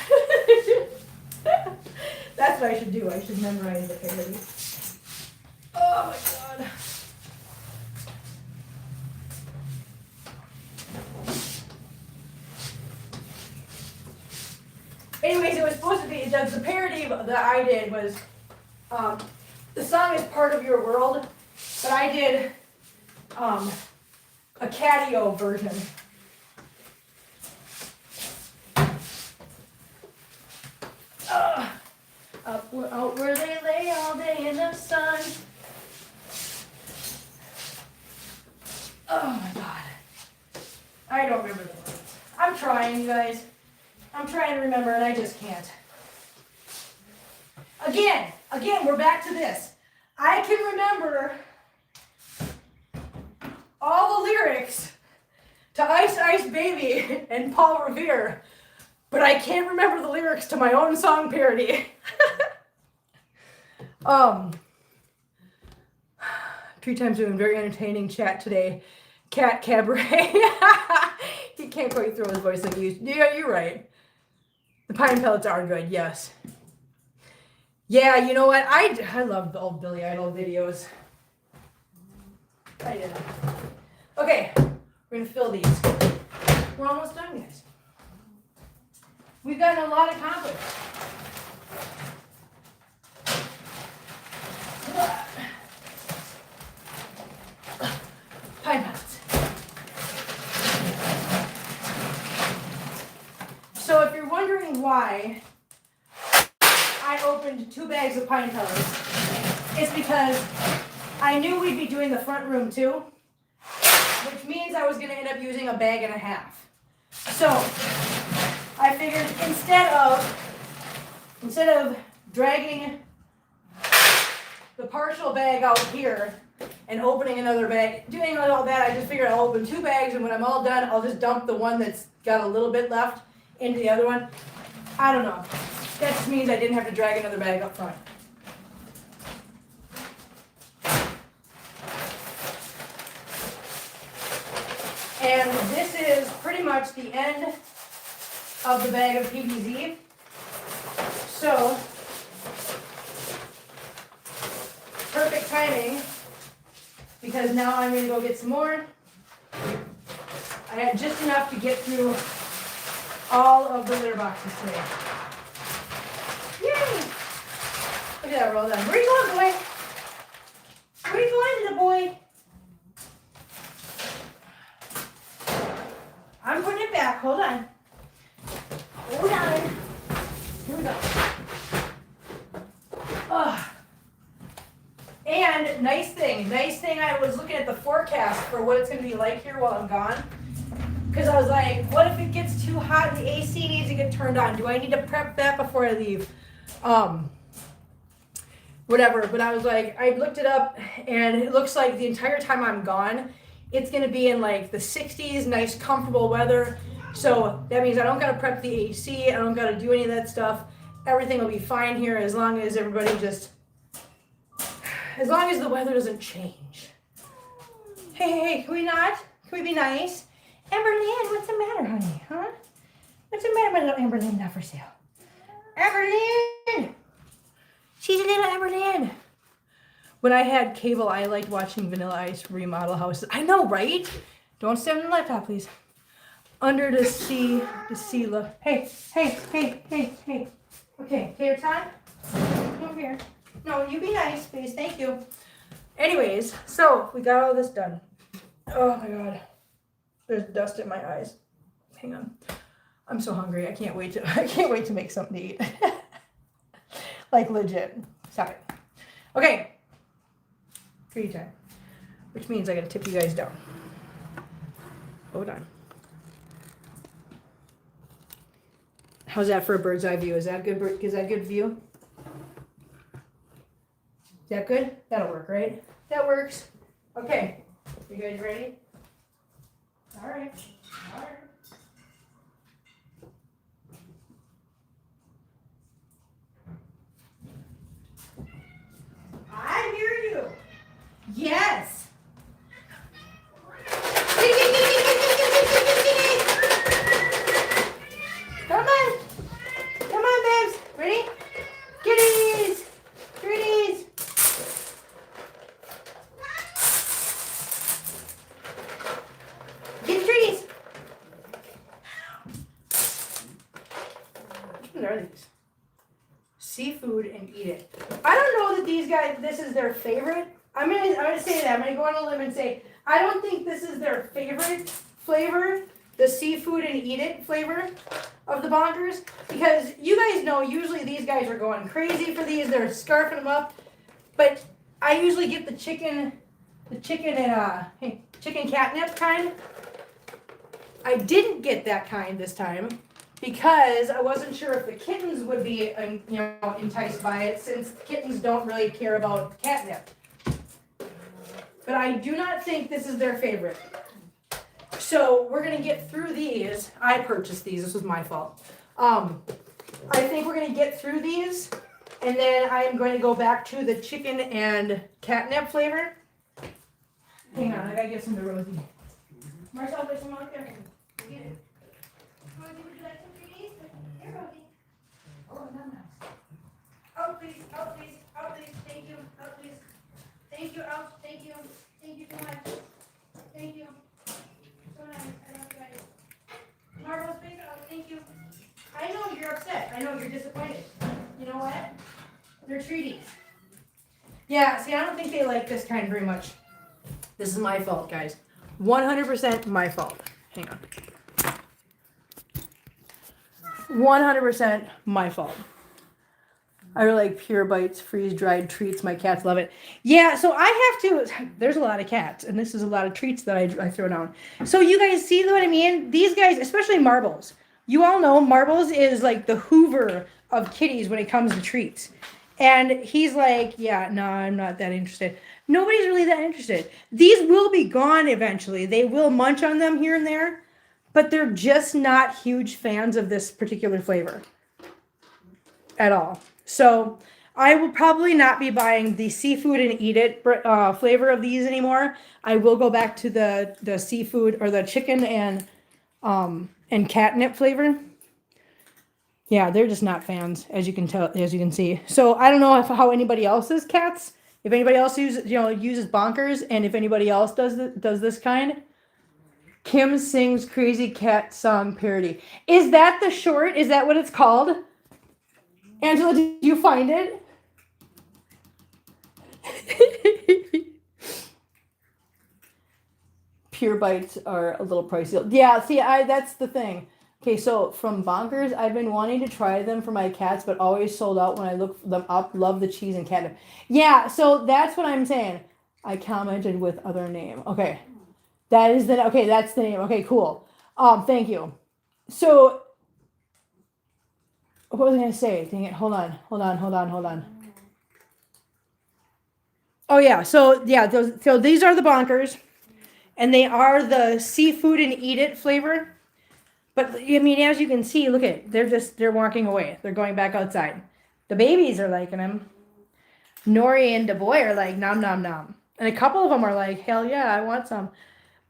That's what I should do. I should memorize the parody. Oh my god. Anyways, it was supposed to be, the parody that I did was, the song is Part of Your World, but I did a catio version. Out where they lay all day in the sun. Oh my god. I don't remember the words. I'm trying, you guys. I'm trying to remember and I just can't. Again, we're back to this. I can remember all the lyrics to Ice Ice Baby and Paul Revere, but I can't remember the lyrics to my own song parody. 3 times doing very entertaining chat today. Cat Cabaret. He can't quite throw his voice like he used. Yeah, you're right. The pine pellets are good, yes. Yeah, you know what? I love the old Billy Idol videos. I did. Okay, we're gonna fill these. We're almost done, guys. We've gotten a lot accomplished. Pine pellets. So if you're wondering why I opened 2 bags of pine pellets, it's because I knew we'd be doing the front room too, which means I was going to end up using a bag and a half. So I figured instead of dragging the partial bag out here and opening another bag, doing all that, I just figured I'll open 2 bags, and when I'm all done, I'll just dump the one that's got a little bit left into the other one. I don't know. That just means I didn't have to drag another bag up front. And this is pretty much the end of the bag of PBZ. So, perfect timing, because now I'm going to go get some more. I had just enough to get through all of the litter boxes today. Yay! Look at that roll done. Where are you going, boy? Where are you going, little boy? I'm putting it back. Hold on. Hold on. Here we go. And nice thing, I was looking at the forecast for what it's going to be like here while I'm gone. Because I was like, what if it gets too hot and the AC needs to get turned on? Do I need to prep that before I leave? Whatever. But I was like, I looked it up, and it looks like the entire time I'm gone, it's going to be in like the 60s, nice comfortable weather. So that means I don't got to prep the AC. I don't got to do any of that stuff. Everything will be fine here as long as everybody as long as the weather doesn't change. Hey, can we not? Can we be nice? Amberlynn, what's the matter, honey? Huh? What's the matter, my little Amberlynn not for sale? Amberlynn! She's a little Amberlynn. When I had cable, I liked watching Vanilla Ice remodel houses. I know, right? Don't stand on the laptop, please. Under the sea, look. Hey. Okay, tater tot? Come over here. No, you be nice, please. Thank you. Anyways, so we got all this done. Oh my god. There's dust in my eyes. Hang on. I'm so hungry. I can't wait to make something to eat. Like legit. Stop it. Okay. Free time. Which means I gotta tip you guys down. Hold on. How's that for a bird's eye view? Is that good? Is that good view? Is that good? That'll work, right? That works. Okay. You guys ready? All right. All right. I hear you. Yes. Come on. Come on, babes. Ready? Kitties. Kitties. Get trees. Which ones are these? Seafood and eat it. I don't know that these guys, this is their favorite. I'm gonna say that. I'm gonna go on a limb and say I don't think this is their favorite flavor, the seafood and eat it flavor of the bonkers, because you guys know usually these guys are going crazy for these. They're scarfing them up, but I usually get the chicken and chicken catnip kind. I didn't get that kind this time because I wasn't sure if the kittens would be enticed by it, since kittens don't really care about catnip. But I do not think this is their favorite. So we're gonna get through these. I purchased these, this was my fault. I think we're gonna get through these, and then I'm going to go back to the chicken and catnip flavor. Hang on, I gotta get some to Rosie. Marcel, there's some out there. Get it. Rosie, would you like some treats? Here, Rosie. Oh, no, no. Out, please, out, please, out, please. Thank you, out, please. Thank you, out, thank you. Thank you so much. Thank you. So nice, I love you guys. Marvel's face out, thank you. I know you're upset. I know you're disappointed. You know what? They're treaties. Yeah, see, I don't think they like this kind very much. This is my fault, guys. 100% my fault. Hang on. 100% my fault. I really like Pure Bites, freeze-dried treats. My cats love it. Yeah, so I have to, there's a lot of cats, and this is a lot of treats that I throw down. So you guys see what I mean? These guys, especially Marbles. You all know Marbles is like the Hoover of kitties when it comes to treats. And he's like, yeah, no, I'm not that interested. Nobody's really that interested. These will be gone eventually. They will munch on them here and there, but they're just not huge fans of this particular flavor at all. So I will probably not be buying the seafood and eat it flavor of these anymore. I will go back to the seafood or the chicken and catnip flavor. Yeah, they're just not fans, as you can tell, as you can see. So I don't know how anybody else's cats, if anybody else uses bonkers, and if anybody else does this kind. Kim sings crazy cat song parody. Is that the short? Is that what it's called? Angela, did you find it? Pure Bites are a little pricey. Yeah, see, that's the thing. Okay, so from Bonkers, I've been wanting to try them for my cats, but always sold out when I look them up. Love the cheese and catnip. Yeah, so that's what I'm saying. I commented with other name. Okay, that's the name. Okay, cool. Thank you. So, what was I gonna say? Dang it! Hold on. Oh yeah. So these are the Bonkers, and they are the seafood and eat it flavor. But I mean, as you can see, look at it. They're walking away. They're going back outside. The babies are liking them. Nori and DeBoy are like nom nom nom, and a couple of them are like, hell yeah, I want some.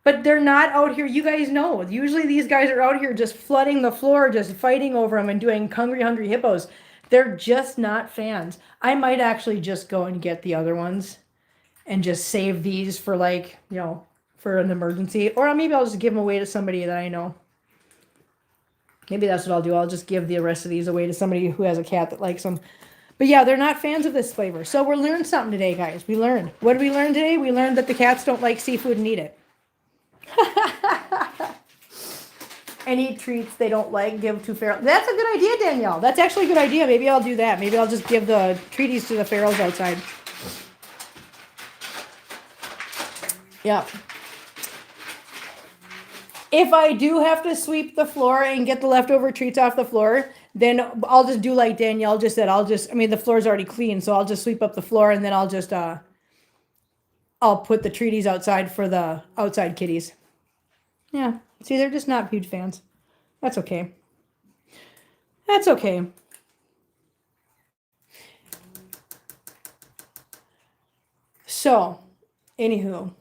But they're not out here. You guys know. Usually these guys are out here just flooding the floor, just fighting over them and doing hungry hippos. They're just not fans. I might actually just go and get the other ones and just save these for for an emergency. Or maybe I'll just give them away to somebody that I know. Maybe that's what I'll do. I'll just give the rest of these away to somebody who has a cat that likes them. But yeah, they're not fans of this flavor. So we're learning something today, guys. We learned. What did we learn today? We learned that the cats don't like seafood and eat it. any treats they don't like, give to feral. That's a good idea, Danielle. That's actually a good idea. Maybe I'll do that. Maybe I'll just give the treaties to the ferals outside. Yeah. If I do have to sweep the floor and get the leftover treats off the floor, then I'll just do like Danielle just said. I mean, the floor's already clean, so I'll just sweep up the floor and then I'll just, I'll put the treaties outside for the outside kitties. Yeah. See, they're just not huge fans. That's okay. That's okay. So, anywho.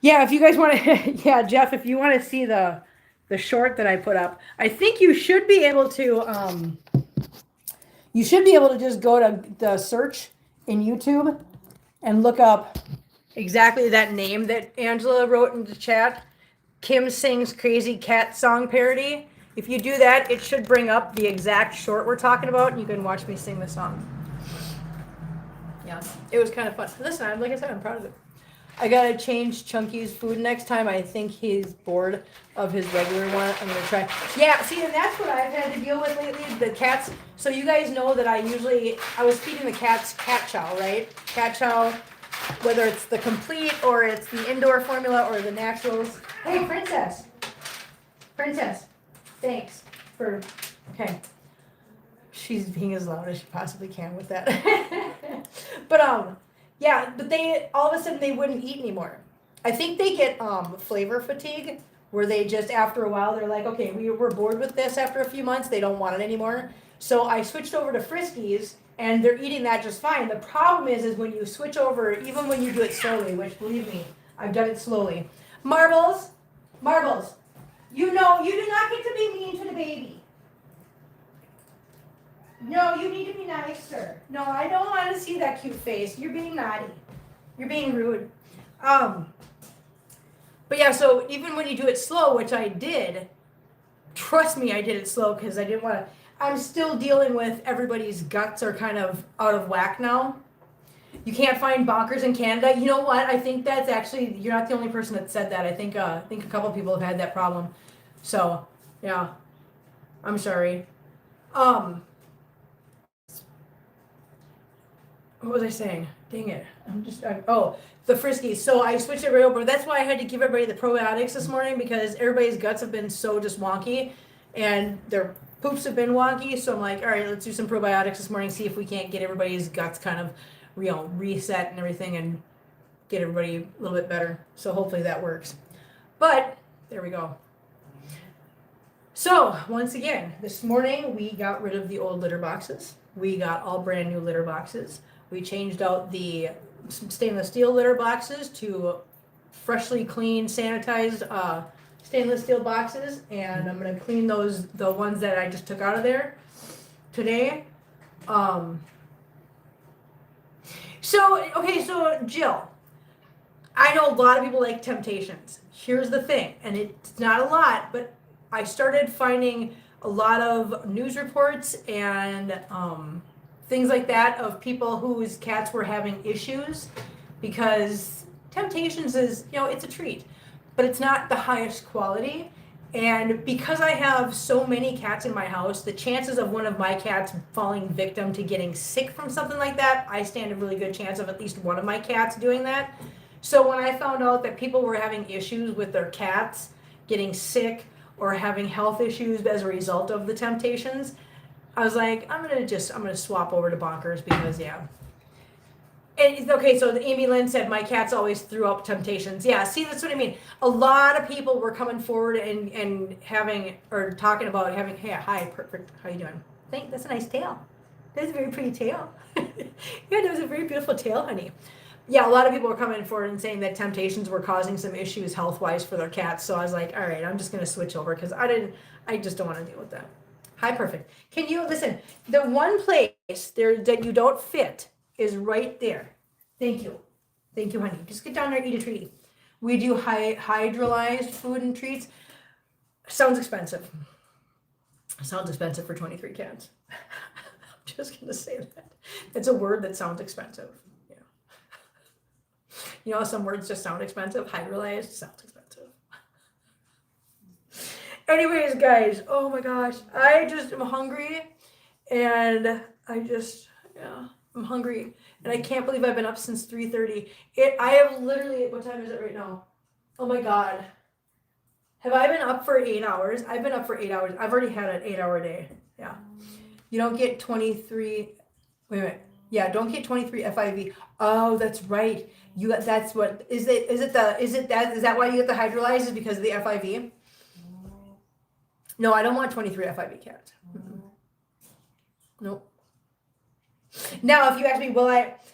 Yeah, if you guys want to, yeah, Jeff, if you want to see the short that I put up, I think you should be able to, just go to the search in YouTube and look up exactly that name that Angela wrote in the chat. Kim Sings Crazy Cat Song Parody. If you do that, it should bring up the exact short we're talking about, and you can watch me sing the song. Yeah, it was kind of fun. Listen, like I said, I'm proud of it. I gotta change Chunky's food next time. I think he's bored of his regular one. I'm gonna try. Yeah, see, and that's what I've had to deal with lately. The cats. So you guys know that I was feeding the cats cat chow, right? Cat chow, whether it's the complete or it's the indoor formula or the naturals. Hey, princess. Princess. Thanks for. Okay. She's being as loud as she possibly can with that. But yeah, but they all of a sudden they wouldn't eat anymore. I think they get flavor fatigue, where they just after a while they're like, okay, we're bored with this after a few months. They don't want it anymore. So I switched over to Friskies, and they're eating that just fine. The problem is when you switch over, even when you do it slowly, which believe me, I've done it slowly. Marbles, you know you do not get to be mean to the baby. No, you need to be nicer. No, I don't want to see that cute face. You're being naughty. You're being rude. But yeah, so even when you do it slow, which I did, trust me, I did it slow because I didn't want to. I'm still dealing with everybody's guts are kind of out of whack now. You can't find bonkers in Canada. You know what? I think that's actually, you're not the only person that said that. I think a couple people have had that problem. So, yeah. I'm sorry. What was I saying? Dang it. The Friskies. So I switched it right over. That's why I had to give everybody the probiotics this morning, because everybody's guts have been so just wonky and their poops have been wonky. So I'm like, all right, let's do some probiotics this morning, see if we can't get everybody's guts kind of, reset and everything and get everybody a little bit better. So hopefully that works. But there we go. So once again, this morning we got rid of the old litter boxes. We got all brand new litter boxes. We changed out the stainless steel litter boxes to freshly cleaned, sanitized stainless steel boxes, and I'm gonna clean the ones that I just took out of there today. So Jill, I know a lot of people like Temptations. Here's the thing, and it's not a lot, but I started finding a lot of news reports and things like that of people whose cats were having issues, because Temptations is, it's a treat, but it's not the highest quality. And because I have so many cats in my house, the chances of one of my cats falling victim to getting sick from something like that, I stand a really good chance of at least one of my cats doing that. So when I found out that people were having issues with their cats getting sick or having health issues as a result of the Temptations, I was like, I'm gonna swap over to Bonkers, because yeah. And okay, so Amy Lynn said my cats always threw up Temptations. Yeah, see, that's what I mean. A lot of people were coming forward and having, or talking about having, hey, hi, perfect, how you doing? That's a nice tail. That's a very pretty tail. Yeah, that was a very beautiful tail, honey. Yeah, a lot of people were coming forward and saying that Temptations were causing some issues health-wise for their cats. So I was like, all right, I'm just gonna switch over, because I just don't want to deal with that. Hi, perfect. Can you listen? The one place there that you don't fit is right there. Thank you, honey. Just get down there, eat a treat. We do hydrolyzed food and treats. Sounds expensive. Sounds expensive for 23 cats. I'm just gonna say that. It's a word that sounds expensive. Yeah. You know how some words just sound expensive? Hydrolyzed sounds expensive. Anyways, guys, oh my gosh, I just am hungry, and I'm hungry, and I can't believe I've been up since 3:30. I have literally, what time is it right now? Oh my god. Have I been up for 8 hours? I've been up for 8 hours. I've already had an 8-hour day. Yeah. You don't get 23, wait a minute. Yeah, don't get 23 FIV. Oh, that's right. That's what, is that why you get the hydrolyzed is because of the FIV? No, I don't want 23 FIV cats. Nope. Now, if you ask me,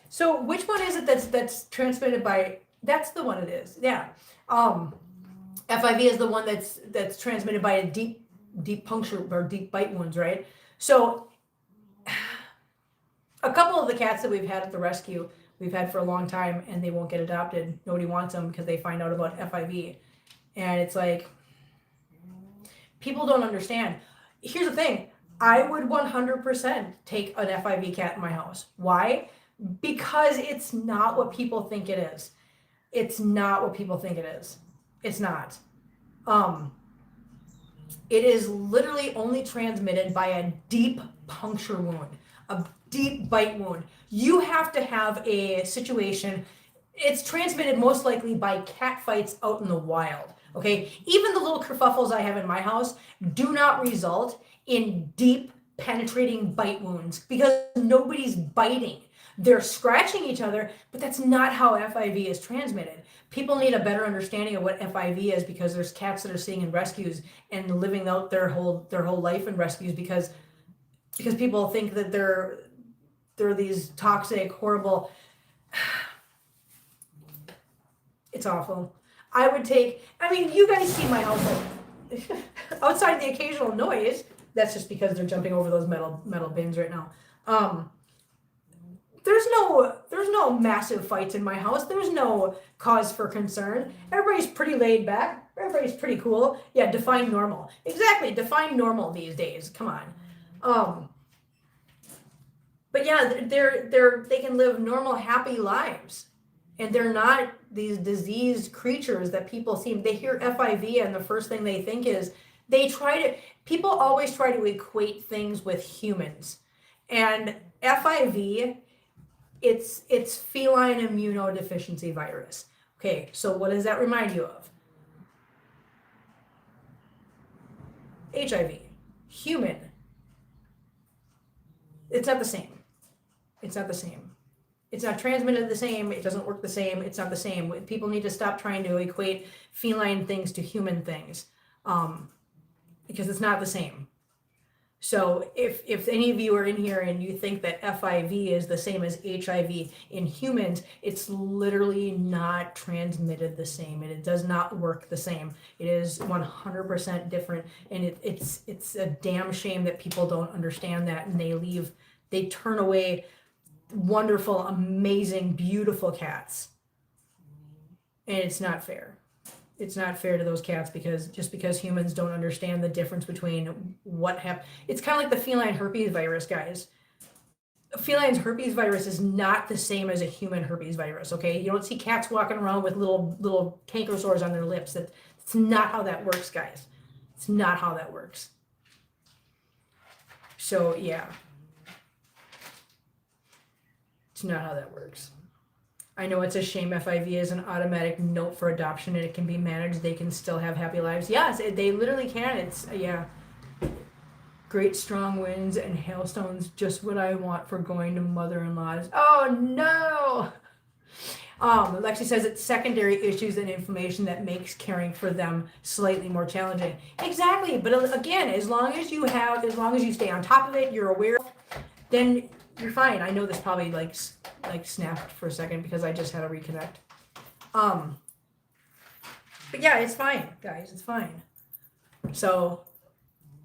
so which one is it that's transmitted by, that's the one it is. Yeah. FIV is the one that's transmitted by a deep puncture or deep bite wounds, right? So a couple of the cats that we've had at the rescue, we've had for a long time, and they won't get adopted. Nobody wants them because they find out about FIV. And it's like, people don't understand. Here's the thing. I would 100% take an FIV cat in my house. Why? Because it's not what people think it is. It's not what people think it is. It's not. It is literally only transmitted by a deep puncture wound, a deep bite wound. You have to have a situation. It's transmitted most likely by cat fights out in the wild. Okay, even the little kerfuffles I have in my house do not result in deep penetrating bite wounds because nobody's biting. They're scratching each other, but that's not how FIV is transmitted. People need a better understanding of what FIV is because there's cats that are sitting in rescues and living out their whole life in rescues because people think that they're these toxic, horrible. It's awful. You guys see my household. Outside the occasional noise, that's just because they're jumping over those metal bins right now. There's no massive fights in my house. There's no cause for concern. Everybody's pretty laid back. Everybody's pretty cool. Yeah, define normal. Exactly, define normal these days. Come on. But yeah, they can live normal, happy lives. And they're not these diseased creatures that people seem, they hear FIV and the first thing they think is, people always try to equate things with humans. And FIV, it's feline immunodeficiency virus. Okay, so what does that remind you of? HIV, human. It's not the same. It's not the same. It's not transmitted the same. It doesn't work the same. It's not the same. People need to stop trying to equate feline things to human things because it's not the same. So if any of you are in here and you think that FIV is the same as HIV in humans, it's literally not transmitted the same, and it does not work the same. It is 100% different, and it's a damn shame that people don't understand that, and they turn away wonderful, amazing, beautiful cats. And it's not fair. It's not fair to those cats because humans don't understand the difference between what happened. It's kind of like the feline herpes virus, guys. Feline herpes virus is not the same as a human herpes virus, okay? You don't see cats walking around with little canker sores on their lips. That's not how that works, guys. It's not how that works. So, yeah. It's not how that works. I know it's a shame FIV is an automatic note for adoption and it can be managed. They can still have happy lives. Yes, they literally can. It's, yeah. Great strong winds and hailstones, just what I want for going to mother-in-law's. Oh, no! Lexi says it's secondary issues and inflammation that makes caring for them slightly more challenging. Exactly, but again, as long as you stay on top of it, you're aware, then you're fine. I know this probably like snapped for a second because I just had to reconnect. But yeah, it's fine, guys. It's fine. So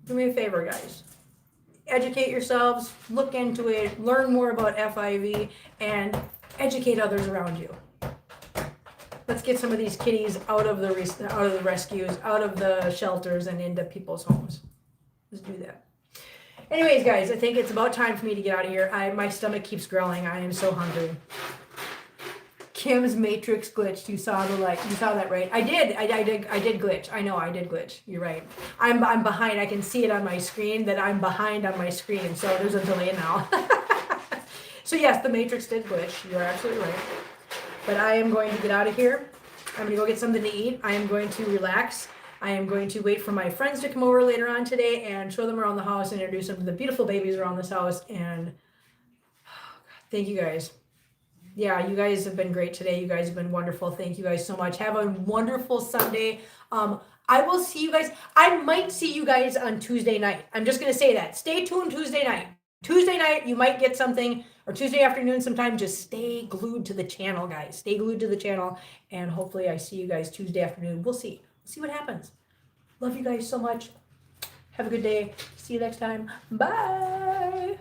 do me a favor, guys. Educate yourselves, look into it, learn more about FIV, and educate others around you. Let's get some of these kitties out of the rescues, out of the shelters, and into people's homes. Let's do that. Anyways, guys, I think it's about time for me to get out of here. My stomach keeps growling. I am so hungry. Kim's matrix glitched. You saw the light. You saw that, right? I did glitch. I know I did glitch. You're right. I'm behind. I can see it on my screen that I'm behind on my screen. So there's a delay now. So yes, the matrix did glitch. You're absolutely right. But I am going to get out of here. I'm gonna go get something to eat. I am going to relax. I am going to wait for my friends to come over later on today and show them around the house and introduce them to the beautiful babies around this house. And thank you guys. Yeah, you guys have been great today. You guys have been wonderful. Thank you guys so much. Have a wonderful Sunday. I will see you guys. I might see you guys on Tuesday night. I'm just going to say that. Stay tuned Tuesday night. Tuesday night, you might get something, or Tuesday afternoon sometime. Just stay glued to the channel, guys. Stay glued to the channel. And hopefully I see you guys Tuesday afternoon. We'll see. We'll see what happens. Love you guys so much. Have a good day. See you next time. Bye.